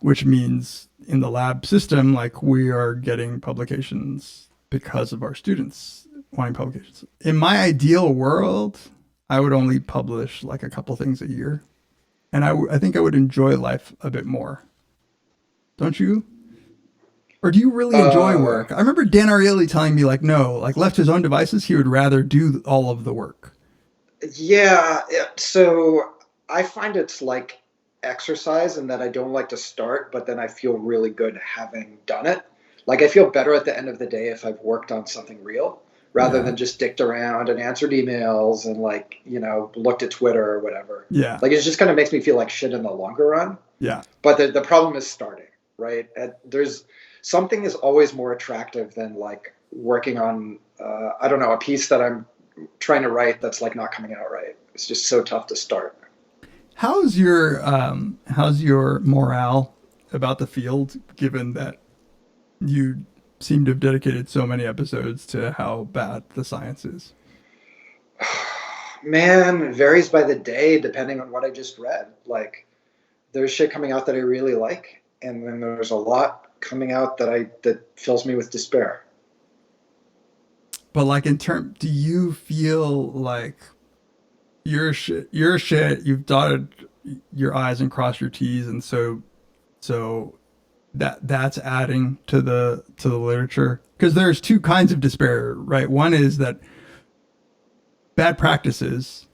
which means in the lab system, like we are getting publications because of our students wanting publications. In my ideal world, I would only publish like a couple things a year. And I think I would enjoy life a bit more. Don't you? Or do you really enjoy work? I remember Dan Ariely telling me like, no, like left to his own devices, he would rather do all of the work. Yeah. So I find it's like exercise and that I don't like to start, but then I feel really good having done it. Like I feel better at the end of the day if I've worked on something real rather Yeah. than just dicked around and answered emails and like, looked at Twitter or whatever. Yeah. Like it just kind of makes me feel like shit in the longer run. Yeah. But the problem is starting, right? There's something is always more attractive than like working on, I don't know, a piece that I'm trying to write that's like not coming out right. It's just so tough to start. How's your morale about the field, given that you seem to have dedicated so many episodes to how bad the science is? Man, it varies by the day depending on what I just read. Like there's shit coming out that I really like, and then there's a lot coming out that fills me with despair. But like do you feel like you're shit, you've dotted your I's and crossed your T's, and so that's adding to the literature? Because there's two kinds of despair, right? One is that bad practices,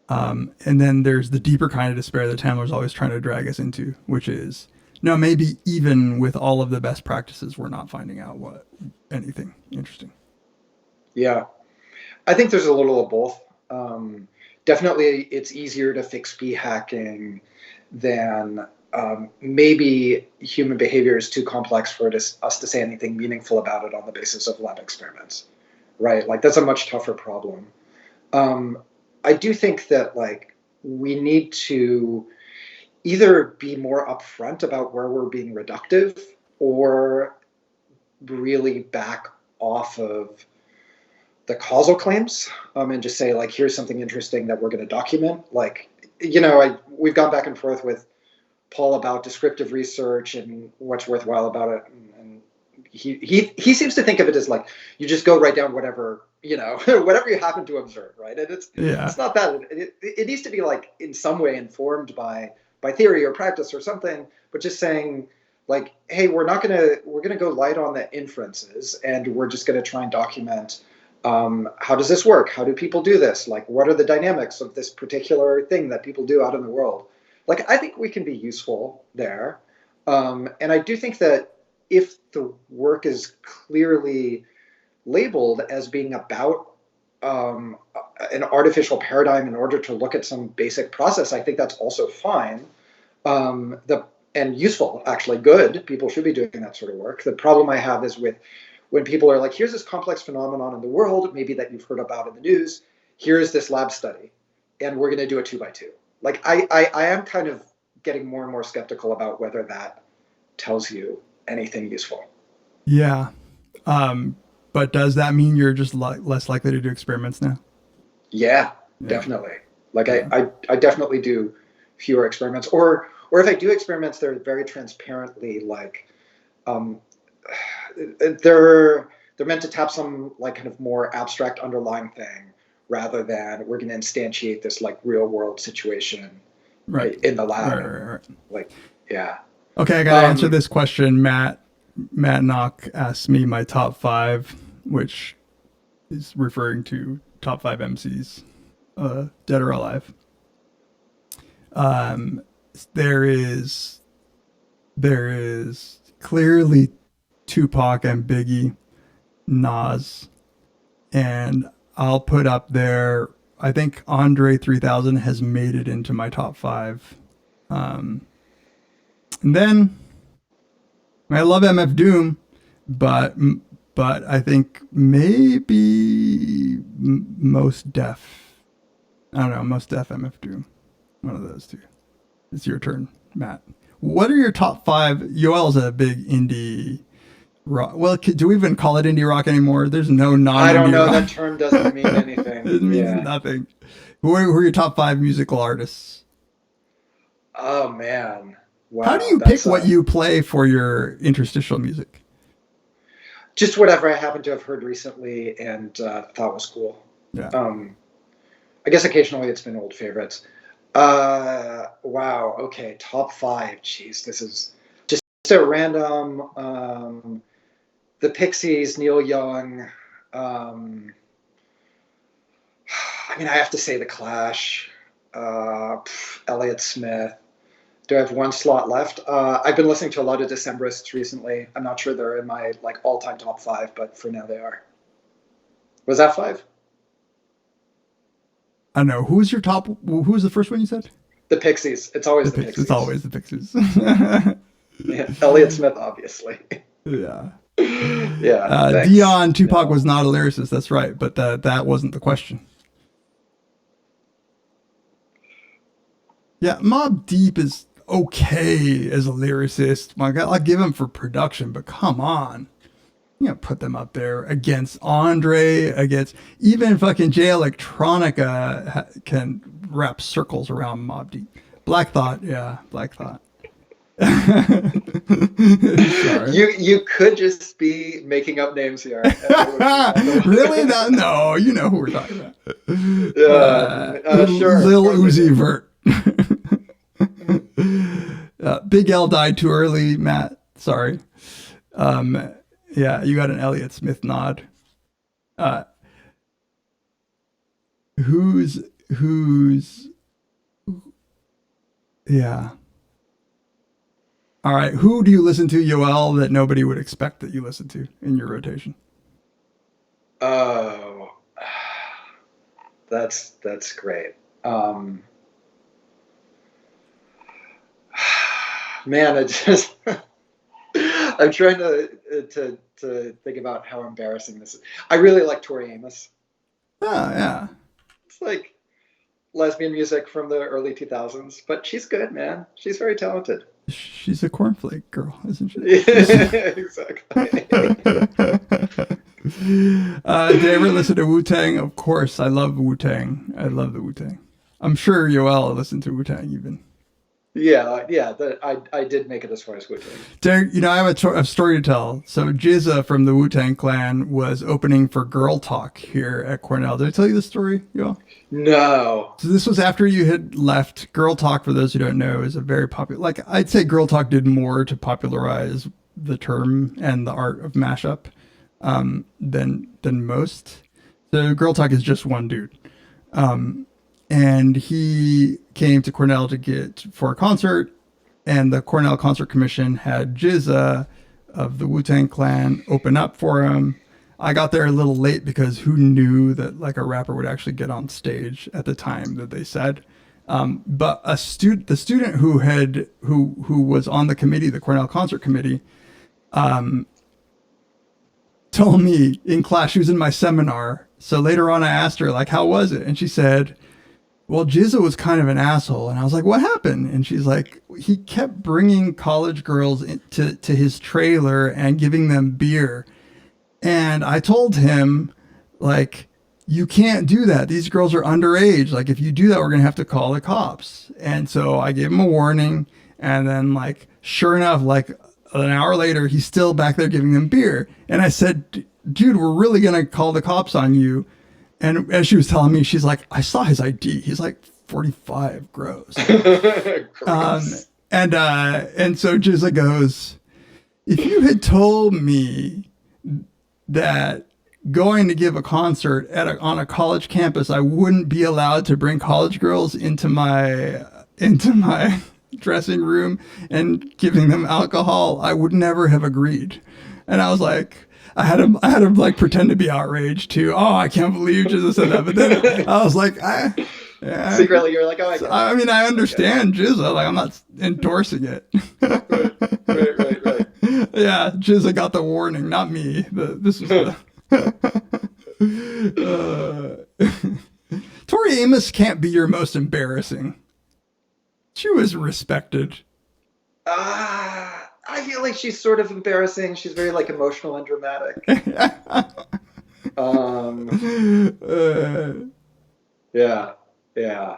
and then there's the deeper kind of despair that Tamler's always trying to drag us into, which is no, maybe even with all of the best practices, we're not finding out anything interesting. Yeah, I think there's a little of both. Definitely, it's easier to fix p-hacking than maybe human behavior is too complex for us to say anything meaningful about it on the basis of lab experiments, right? Like that's a much tougher problem. I do think that like we need to either be more upfront about where we're being reductive, or really back off of the causal claims, and just say like, here's something interesting that we're going to document. Like, we've gone back and forth with Paul about descriptive research and what's worthwhile about it, and he seems to think of it as like, you just go write down whatever whatever you happen to observe, right? And it's not that it needs to be like in some way informed by theory or practice or something, but just saying like, hey, we're gonna go light on the inferences, and we're just gonna try and document, how does this work? How do people do this? Like, what are the dynamics of this particular thing that people do out in the world? Like, I think we can be useful there. And I do think that if the work is clearly labeled as being about, an artificial paradigm in order to look at some basic process, I think that's also fine. And useful, actually good. People should be doing that sort of work. The problem I have is with when people are like, here's this complex phenomenon in the world, maybe that you've heard about in the news, here's this lab study, and we're going to do a 2x2. Like, I am kind of getting more and more skeptical about whether that tells you anything useful. Yeah. But does that mean you're just less likely to do experiments now? Yeah, definitely. Like, I definitely do fewer experiments, or if I do experiments, they're very transparently like, they're meant to tap some like kind of more abstract underlying thing, rather than we're going to instantiate this like real world situation in the lab. Right. Like, yeah. Okay, I gotta answer this question. Matt Knock asked me my top 5, which is referring to top 5 MCs, dead or alive. There is clearly Tupac and Biggie, Nas, and I'll put up there, I think Andre 3000 has made it into my top 5. And then I love MF Doom, but I think maybe Most Def. I don't know, Most Def, MF Doom. One of those two. It's your turn, Matt. What are your top 5? Yoel's a big indie rock. Well, do we even call it indie rock anymore? There's no non-indie I don't know. rock. That term doesn't mean anything. It means nothing. Who are your top 5 musical artists? Oh man. Wow. How do you pick what you play for your interstitial music? Just whatever I happen to have heard recently and thought was cool. Yeah. I guess occasionally it's been old favorites. Wow. Okay. Top 5. Jeez, this is just a random. The Pixies, Neil Young. I mean, I have to say The Clash. Elliott Smith. Do I have one slot left? I've been listening to a lot of Decemberists recently. I'm not sure they're in my like all-time top 5, but for now they are. Was that 5? I don't know. Who's your top? Who was the first one you said? The Pixies. It's always the Pixies. It's always the Pixies. Yeah, Elliott Smith, obviously. Yeah. Yeah. Dion, Tupac was not a lyricist. That's right, but that wasn't the question. Yeah, Mobb Deep is okay as a lyricist. My God, I'll give him for production, but come on. You know, put them up there against Andre, against even fucking Jay Electronica can wrap circles around Mobb Deep. Black Thought, yeah, Black Thought. You could just be making up names here. Really? No, you know who we're talking about. Sure. Lil Uzi Vert. Big L died too early, Matt. Sorry. Yeah, you got an Elliott Smith nod. Who's yeah. All right, who do you listen to, Yoel, that nobody would expect that you listen to in your rotation? Oh, that's great. Man, it just I'm trying to think about how embarrassing this is. I really like Tori Amos. Oh, yeah. It's like lesbian music from the early 2000s, but she's good, man. She's very talented. She's a cornflake girl, isn't she? Exactly. Did you ever listen to Wu-Tang? Of course, I love Wu-Tang. I love the Wu-Tang. I'm sure Yoel listened to Wu-Tang even. Yeah. I did make it as far as Wu-Tang. Derek, I have a story to tell. So Jizza from the Wu-Tang Clan was opening for Girl Talk here at Cornell. Did I tell you this story, Yoel? No. So this was after you had left. Girl Talk, for those who don't know, is a very popular, like I'd say Girl Talk did more to popularize the term and the art of mashup than most. So Girl Talk is just one dude. And he came to Cornell for a concert, and the Cornell Concert Commission had Jizza of the Wu-Tang Clan open up for him. I got there a little late because who knew that like a rapper would actually get on stage at the time that they said. But the student who was on the committee, the Cornell Concert Committee, told me in class, she was in my seminar. So later on I asked her like, how was it? And she said, well, Jizza was kind of an asshole. And I was like, what happened? And she's like, he kept bringing college girls to his trailer and giving them beer. And I told him, like, you can't do that. These girls are underage. Like, if you do that, we're going to have to call the cops. And so I gave him a warning. And then, like, sure enough, like an hour later, he's still back there giving them beer. And I said, dude, we're really going to call the cops on you. And as she was telling me, she's like, I saw his ID. He's like 45, gross. And so Jizza goes, if you had told me that going to give a concert on a college campus, I wouldn't be allowed to bring college girls into my dressing room and giving them alcohol, I would never have agreed. And I was like, I had him like pretend to be outraged too. Oh, I can't believe you just said that. But then I was like, yeah. Secretly, you're like, oh, I mean, I understand Jizza. Like, I'm not endorsing it. Right. Yeah, Jizza got the warning, not me. This was Tori Amos can't be your most embarrassing. She was respected. I feel like she's sort of embarrassing. She's very like emotional and dramatic. Yeah.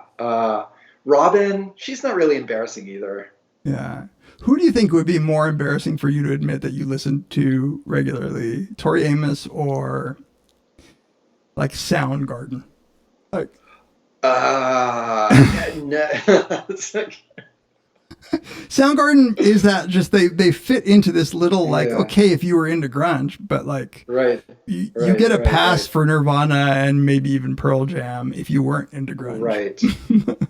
Robin, she's not really embarrassing either. Yeah. Who do you think would be more embarrassing for you to admit that you listen to regularly? Tori Amos or like Soundgarden? Like, no. Soundgarden is that just they fit into this little like, okay, if you were into grunge, but like you get a pass for Nirvana and maybe even Pearl Jam if you weren't into grunge.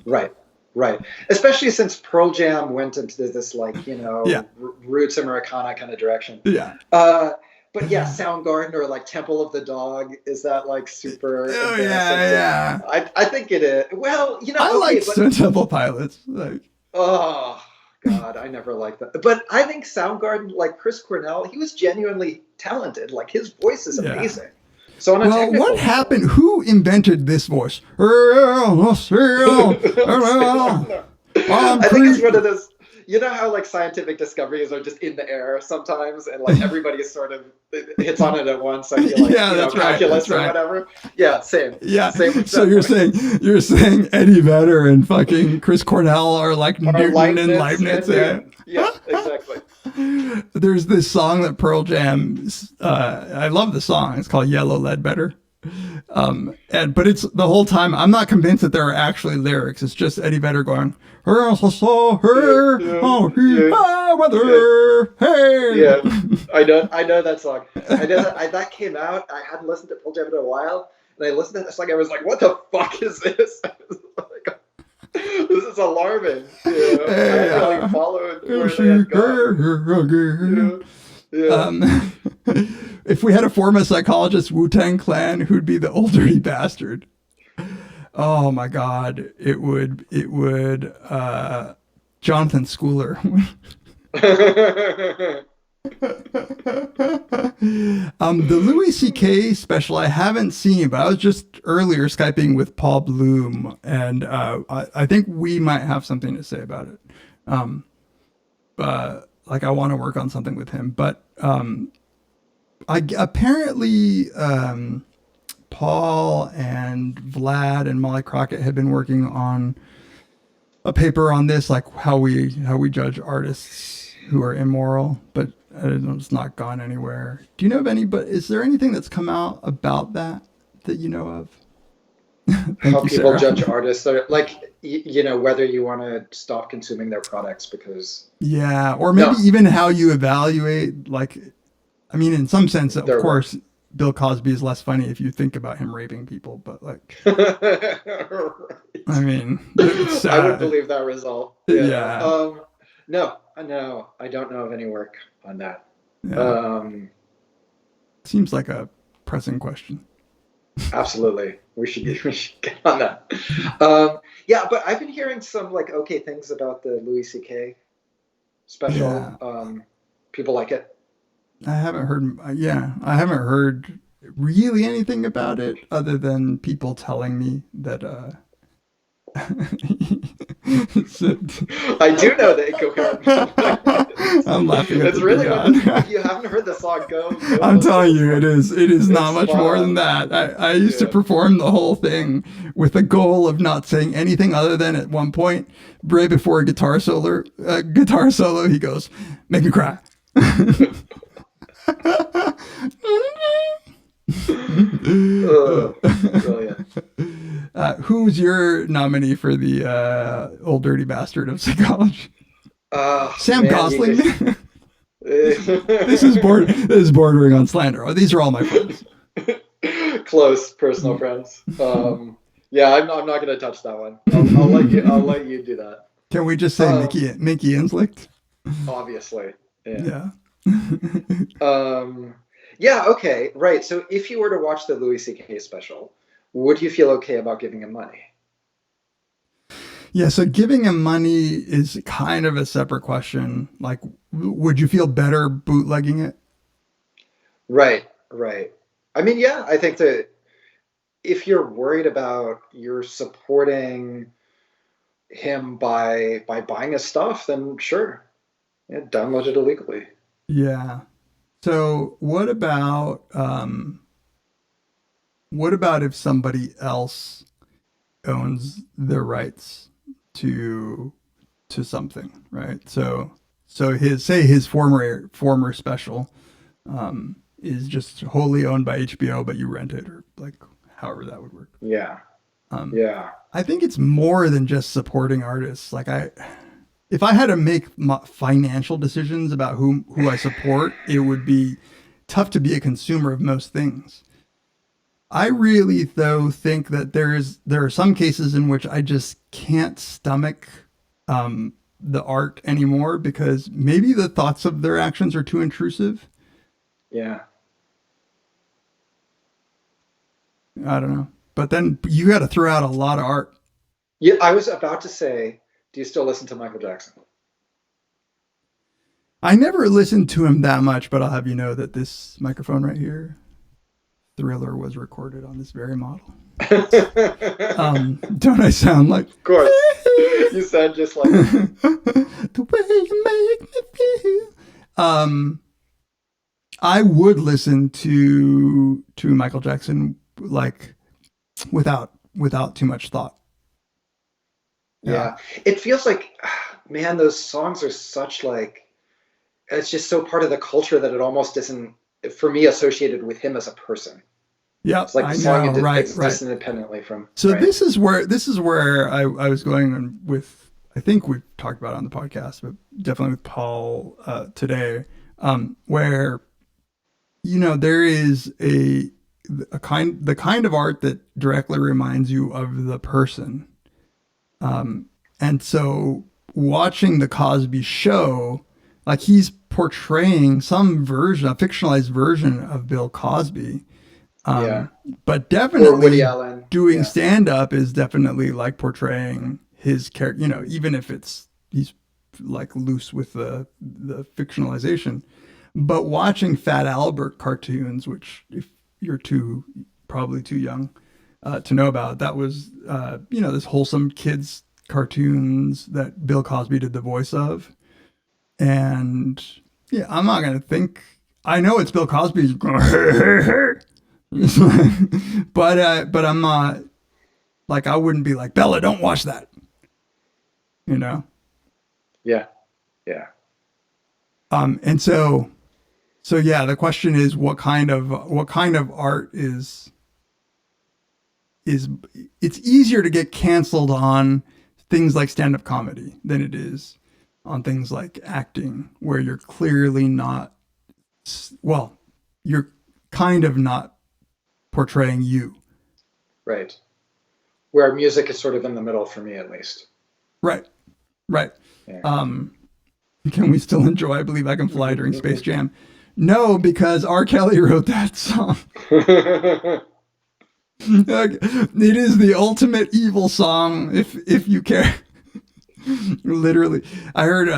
Right. Especially since Pearl Jam went into this like, roots Americana kind of direction. Yeah. But yeah, Soundgarden or like Temple of the Dog, is that like super embarrassing? Yeah. I think it is. Well, I like Stone Temple Pilots. Like, oh God, I never liked that. But I think Soundgarden, like Chris Cornell, he was genuinely talented. Like his voice is amazing. So on a technical what happened? level, who invented this voice? I think it's one of those. You know how like scientific discoveries are just in the air sometimes, and like everybody sort of hits on it at once. I feel like that's calculus right. Or whatever. Yeah, same. Yeah. Same. So you're saying Eddie Vedder and fucking Chris Cornell are like Newton and Leibniz. Yeah, exactly. There's this song that Pearl Jam. I love the song. It's called Yellow Ledbetter. But it's the whole time I'm not convinced that there are actually lyrics. It's just Eddie Vedder going, I know that song. That came out. I hadn't listened to Pearl Jam in a while, and I listened to this song. I was like, "What the fuck is this?" I was like, this is alarming. I hadn't really followed where they had gone. If we had to form a psychologist Wu-Tang Clan, who'd be the old dirty bastard? Oh my God. It would Jonathan Schooler. The Louis C.K. special I haven't seen, but I was just earlier Skyping with Paul Bloom, and I think we might have something to say about it. But like, I want to work on something with him. But I apparently Paul and Vlad and Molly Crockett had been working on a paper on this, like how we judge artists who are immoral, but it's not gone anywhere. Do you know of any? But is there anything that's come out about that you know of? How Thank you, people Sarah. judge artists, are like, whether you want to stop consuming their products because Yeah, or maybe no, even how you evaluate. Like, I mean, in some sense, of they're course, Bill Cosby is less funny if you think about him raping people. But like, right. I mean, it's I would sad. believe that result. Yeah. Yeah, No, no, I don't know of any work on that. yeah. Um, Seems like a pressing question. Absolutely, we should get on that. Yeah, but I've been hearing some like okay things about the Louis C.K. special. Yeah, People like it. I haven't heard. Yeah, I haven't heard really anything about it other than people telling me that. So- I do know the incomparable. I'm laughing at It's the really beyond. if you haven't heard the song, go I'm listen telling to you, it. it is not It's much more than fun. that. I used to Yeah. perform the whole thing with the goal of not saying anything other than at one point, right before a guitar solo, he goes, "Make me cry." Brilliant. Who's your nominee for the old dirty bastard of psychology? Sam Man, Gosling. This is could... bordering on slander. Oh, these are all my friends. Close personal friends. Yeah, I'm not gonna touch that one. I'll let you do that. Can we just say Mickey Inslicht? Obviously. Yeah. Yeah. Yeah, okay, right. So if you were to watch the Louis C.K. special, would you feel okay about giving him money? Yeah, so giving him money is kind of a separate question. Like, would you feel better bootlegging it? Right, right. I mean, yeah, I think that if you're worried about you're supporting him by buying his stuff, then sure. Yeah, download it illegally. Yeah. So what about if somebody else owns the rights to something, right? So his former special is just wholly owned by HBO, but you rent it, or like however that would work. Yeah, Um, yeah. I think it's more than just supporting artists. Like, if I had to make financial decisions about who I support, it would be tough to be a consumer of most things. I really, though, think that there are some cases in which I just can't stomach the art anymore because maybe the thoughts of their actions are too intrusive. Yeah. I don't know. But then you got to throw out a lot of art. Yeah, I was about to say, do you still listen to Michael Jackson? I never listened to him that much, but I'll have you know that this microphone right here, Thriller, was recorded on this very model. Don't I sound like? Of course. You sound just like the way you make me feel. I would listen to Michael Jackson like without too much thought. yeah. It feels like, man, those songs are such like, it's just so part of the culture that it almost isn't, for me, associated with him as a person. Yeah, It's like the I song know, right, exists independently from. So right? this is where I was going with. I think we talked about it on the podcast, but definitely with Paul today, where there is the kind of art that directly reminds you of the person, and so watching the Cosby Show, like he's portraying some version, a fictionalized version of Bill Cosby. Yeah. But Or definitely Woody Allen. doing Yeah. stand up is definitely like portraying his character, even if he's like loose with the fictionalization. But watching Fat Albert cartoons, which if you're probably too young to know about, that was this wholesome kids cartoons that Bill Cosby did the voice of, and yeah, I'm not gonna think. I know it's Bill Cosby's, but I'm not like I wouldn't be like Bella, don't watch that. You know. Yeah. Yeah. And so yeah, the question is what kind of art is it's easier to get canceled on things like stand-up comedy than it is on things like acting, where you're clearly not, well, you're kind of not portraying you. Right. Where music is sort of in the middle for me, at least. Right. Right. Yeah. Can we still enjoy I Believe I Can Fly during Space Jam? No, because R. Kelly wrote that song. It is the ultimate evil song, if you care. Literally. I heard,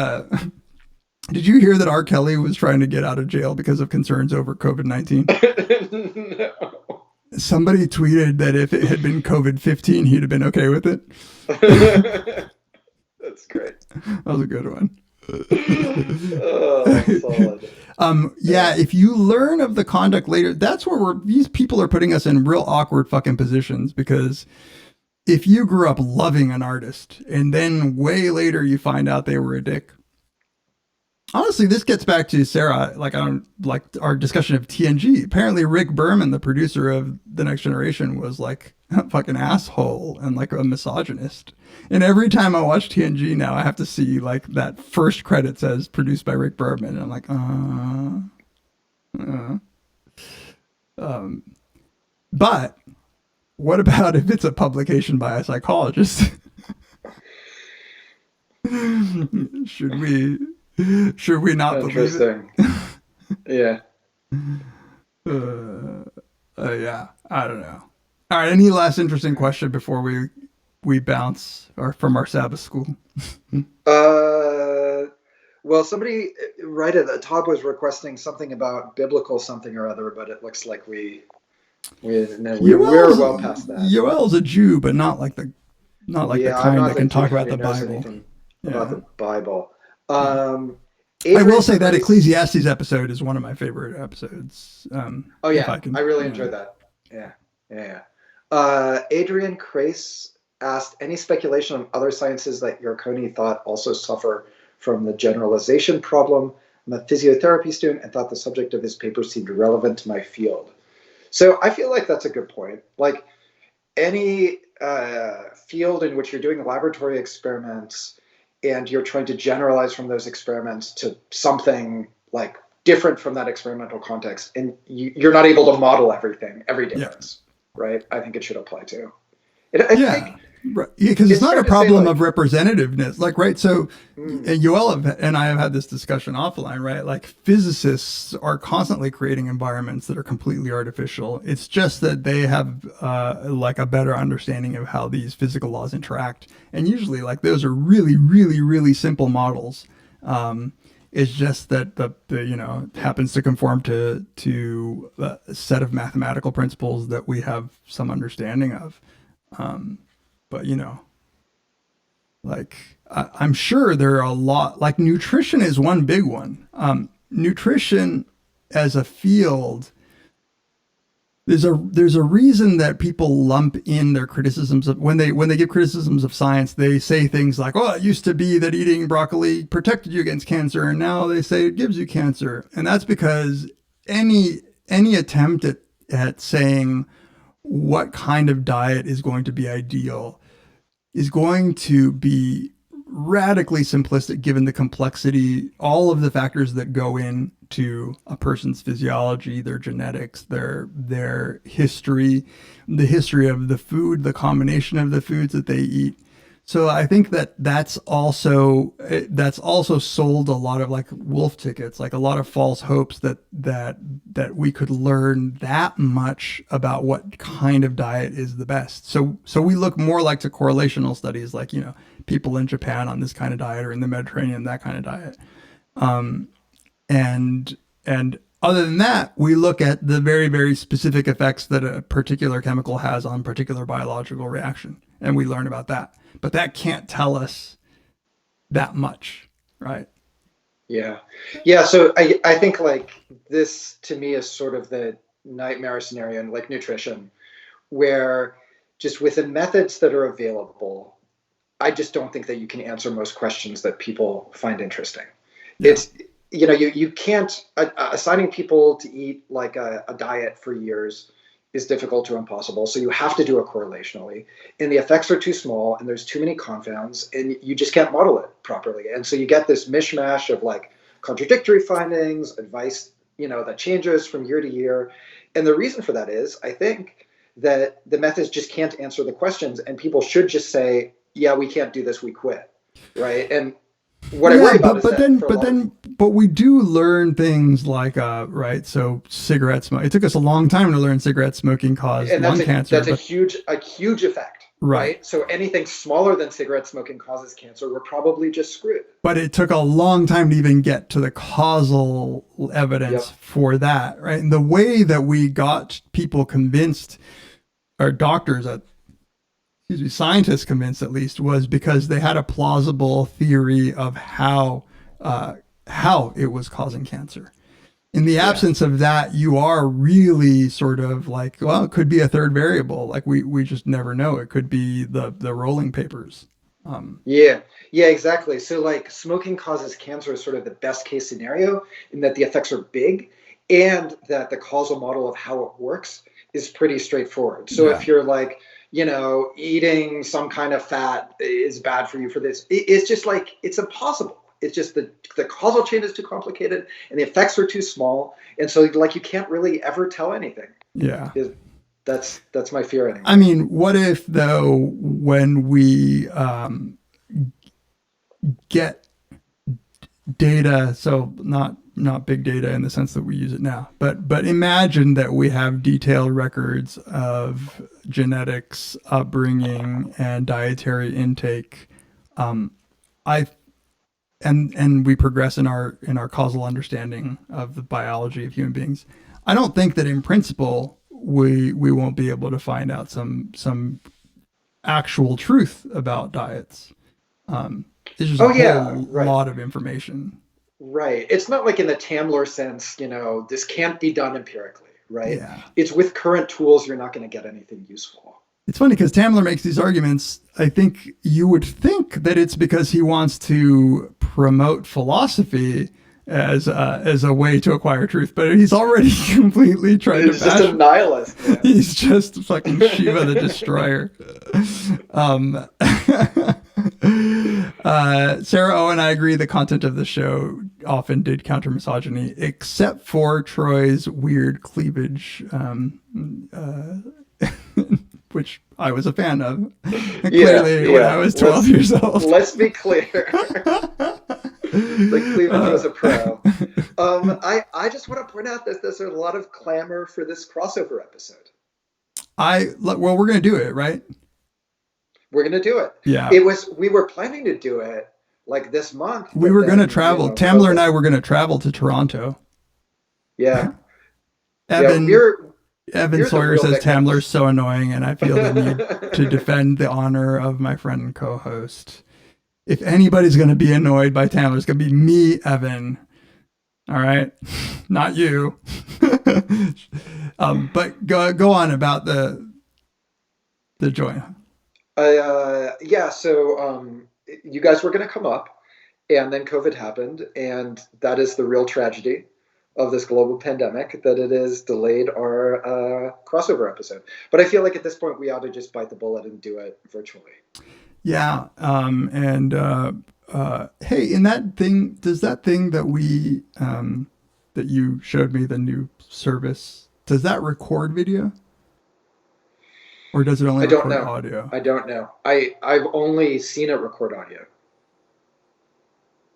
did you hear that R. Kelly was trying to get out of jail because of concerns over COVID-19? No. Somebody tweeted that if it had been COVID-15, he'd have been okay with it. That's great. That was a good one. Oh, solid. Yeah, if you learn of the conduct later, that's where these people are putting us in real awkward fucking positions, because if you grew up loving an artist and then way later you find out they were a dick. Honestly, this gets back to Sarah, like our discussion of TNG. Apparently Rick Berman, the producer of The Next Generation, was like a fucking asshole and like a misogynist. And every time I watch TNG now, I have to see like that first credit says produced by Rick Berman. And I'm like, but what about if it's a publication by a psychologist? Should we not believe it? Yeah. Yeah, I don't know. All right, any last interesting question before we bounce from our Sabbath school? Well, somebody right at the top was requesting something about biblical something or other, but it looks like we're well past that. Yoel's a Jew, but not like the kind that can talk about the Bible. About the Bible. I will say that Ecclesiastes episode is one of my favorite episodes. Oh yeah, I really enjoyed that. Yeah. Adrian Crace asked, any speculation on other sciences that Yarkoni thought also suffer from the generalization problem? I'm a physiotherapy student and thought the subject of his paper seemed relevant to my field. So I feel like that's a good point. Like any field in which you're doing laboratory experiments and you're trying to generalize from those experiments to something like different from that experimental context, and you're not able to model every difference, right? I think it should apply to. Because it's not a problem of representativeness, like, right? So, Yoel and I have had this discussion offline, right? Like, physicists are constantly creating environments that are completely artificial. It's just that they have like a better understanding of how these physical laws interact, and usually, like, those are really, really, really simple models. It's just that the it happens to conform to a set of mathematical principles that we have some understanding of. But like I'm sure there are a lot, like nutrition is one big one. Nutrition as a field, there's a reason that people lump in their criticisms of when they give criticisms of science, they say things like, oh, it used to be that eating broccoli protected you against cancer, and now they say it gives you cancer. And that's because any attempt at saying what kind of diet is going to be ideal is going to be radically simplistic given the complexity, all of the factors that go into a person's physiology, their genetics, their history, the history of the food, the combination of the foods that they eat. So I think that's also sold a lot of like wolf tickets, like a lot of false hopes that we could learn that much about what kind of diet is the best. So we look more like to correlational studies, like, people in Japan on this kind of diet or in the Mediterranean, that kind of diet. And and other than that, we look at the very, very specific effects that a particular chemical has on particular biological reaction, and we learn about that. But that can't tell us that much, right? Yeah. Yeah. So I think like this to me is sort of the nightmare scenario in like nutrition, where just with the methods that are available, I just don't think that you can answer most questions that people find interesting. Yeah. It's, you can't, assigning people to eat like a diet for years is difficult to impossible. So you have to do it correlationally, and the effects are too small, and there's too many confounds, and you just can't model it properly. And so you get this mishmash of like contradictory findings, advice, that changes from year to year. And the reason for that is, I think, that the methods just can't answer the questions, and people should just say, yeah, we can't do this, we quit. Right. And what I worry about is that but we do learn things like right. So cigarette smoke. It took us a long time to learn cigarette smoking caused lung cancer. That's a huge effect. Right. So anything smaller than cigarette smoking causes cancer, we're probably just screwed. But it took a long time to even get to the causal evidence for that. Right. And the way that we got people convinced, or doctors scientists convinced at least, was because they had a plausible theory of how it was causing cancer. In the absence of that, you are really sort of like, well, it could be a third variable. Like we just never know. It could be the rolling papers. Yeah, exactly. So like smoking causes cancer is sort of the best case scenario in that the effects are big, and that the causal model of how it works is pretty straightforward. So if you're like, eating some kind of fat is bad for you for this, it's just like, it's impossible. It's just the causal chain is too complicated, and the effects are too small. And so like, you can't really ever tell anything. Yeah. That's my fear anyway. I mean, what if though, when we get data, so not big data in the sense that we use it now, but imagine that we have detailed records of genetics, upbringing, and dietary intake. And we progress in our causal understanding of the biology of human beings. I don't think that in principle we won't be able to find out some actual truth about diets. It's just a lot of information. Right. It's not like in the Tamler sense, this can't be done empirically, right? Yeah. It's with current tools, you're not going to get anything useful. It's funny because Tamler makes these arguments. I think you would think that it's because he wants to promote philosophy as a way to acquire truth, but he's already completely tried to bash. He's just a nihilist. Man. He's just fucking Shiva the Destroyer. Sarah O and I agree the content of the show often did counter misogyny, except for Troy's weird cleavage, which I was a fan of. Clearly, when I was 12 years old. Let's be clear. The cleavage was a pro. I just want to point out that there's a lot of clamor for this crossover episode. Well, we're going to do it, right? We're going to do it. Yeah. We were planning to do it like this month. We were going to travel. Tamler and I were going to travel to Toronto. Yeah. Evan Sawyer says Tamler's so annoying, and I feel the need to defend the honor of my friend and co-host. If anybody's going to be annoyed by Tamler, it's going to be me, Evan. All right? Not you. But go on about the joint. So you guys were going to come up, and then COVID happened, and that is the real tragedy of this global pandemic, that it has delayed our crossover episode. But I feel like at this point we ought to just bite the bullet and do it virtually. Yeah. Hey, in that thing, does that thing that we that you showed me, the new service, does that record video? Or does it only record audio? I don't know. I've only seen it record audio.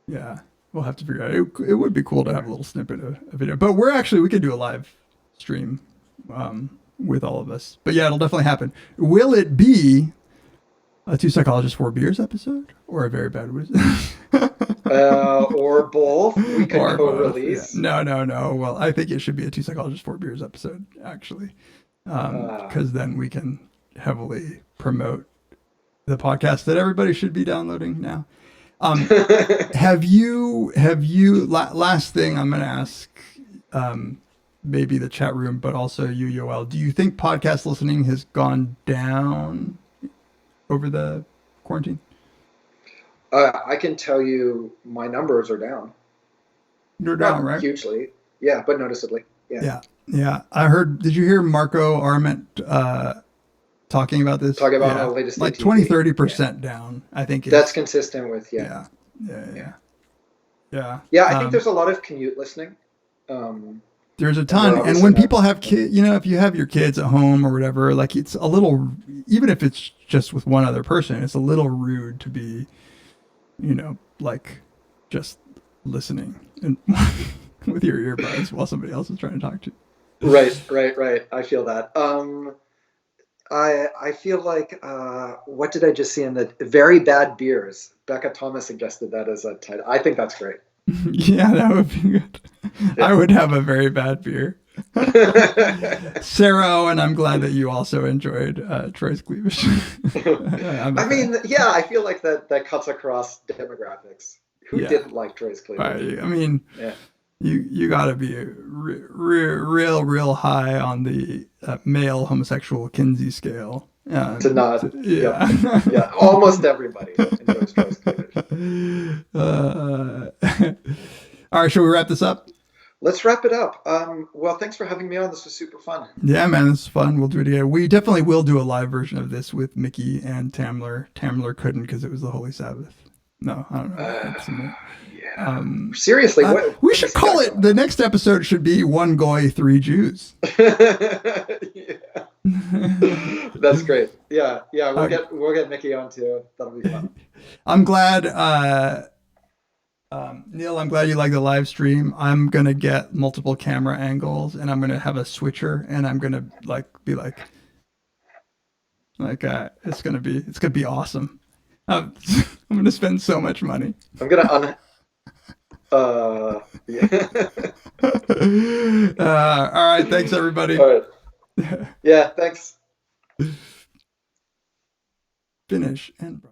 Yeah, we'll have to figure out. It would be cool to have a little snippet of a video. But we could do a live stream with all of us. But yeah, it'll definitely happen. Will it be a Two Psychologists Four Beers episode or a Very Bad Wizard? Or both. We could Or both. Yeah. co-release. No. Well, I think it should be a Two Psychologists Four Beers episode, actually, Uh, because then we can heavily promote the podcast that everybody should be downloading now. Have you last thing I'm going to ask, maybe the chat room, but also you, Yoel, do you think podcast listening has gone down over the quarantine? I can tell you my numbers are down. You're Not down, right? hugely. Yeah, but noticeably. Yeah. Yeah. I heard, did you hear Marco Arment talking about this? Talk about Yeah. the latest Like ATP. 20, 30% down, I think. That's consistent with, Yeah. Yeah, I think there's a lot of commute listening. There's a ton. And when people have kids, if you have your kids at home or whatever, like it's a little, even if it's just with one other person, it's a little rude to be, like just listening and with your earbuds while somebody else is trying to talk to you. Right. I feel that. I feel like, what did I just see in the Very Bad Beers? Becca Thomas suggested that as a title. I think that's great. Yeah, that would be good. Yeah. I would have a very bad beer. Sarah Owen, I'm glad that you also enjoyed Troy's cleavage. I mean, yeah, I feel like that cuts across demographics. Who didn't like Troy's cleavage? I mean, you got to be real high on the male homosexual Kinsey scale. To not, yeah, almost everybody enjoys Troy's cleavage. All right, shall we wrap this up? Let's wrap it up. Well, thanks for having me on. This was super fun. Yeah, man, this is fun. We'll do it again. We definitely will do a live version of this with Mickey and Tamler. Tamler couldn't because it was the Holy Sabbath. No, I don't know. Yeah. Seriously, we should call it. The next episode should be One Goy, Three Jews. Yeah. That's great. Yeah. We'll get Mickey on too. That'll be fun. I'm glad, Neil. I'm glad you like the live stream. I'm gonna get multiple camera angles, and I'm gonna have a switcher, and I'm gonna be like, it's gonna be awesome. I'm gonna spend so much money. I'm gonna yeah. All right. Thanks, everybody. All right. Yeah. Thanks. Finish and.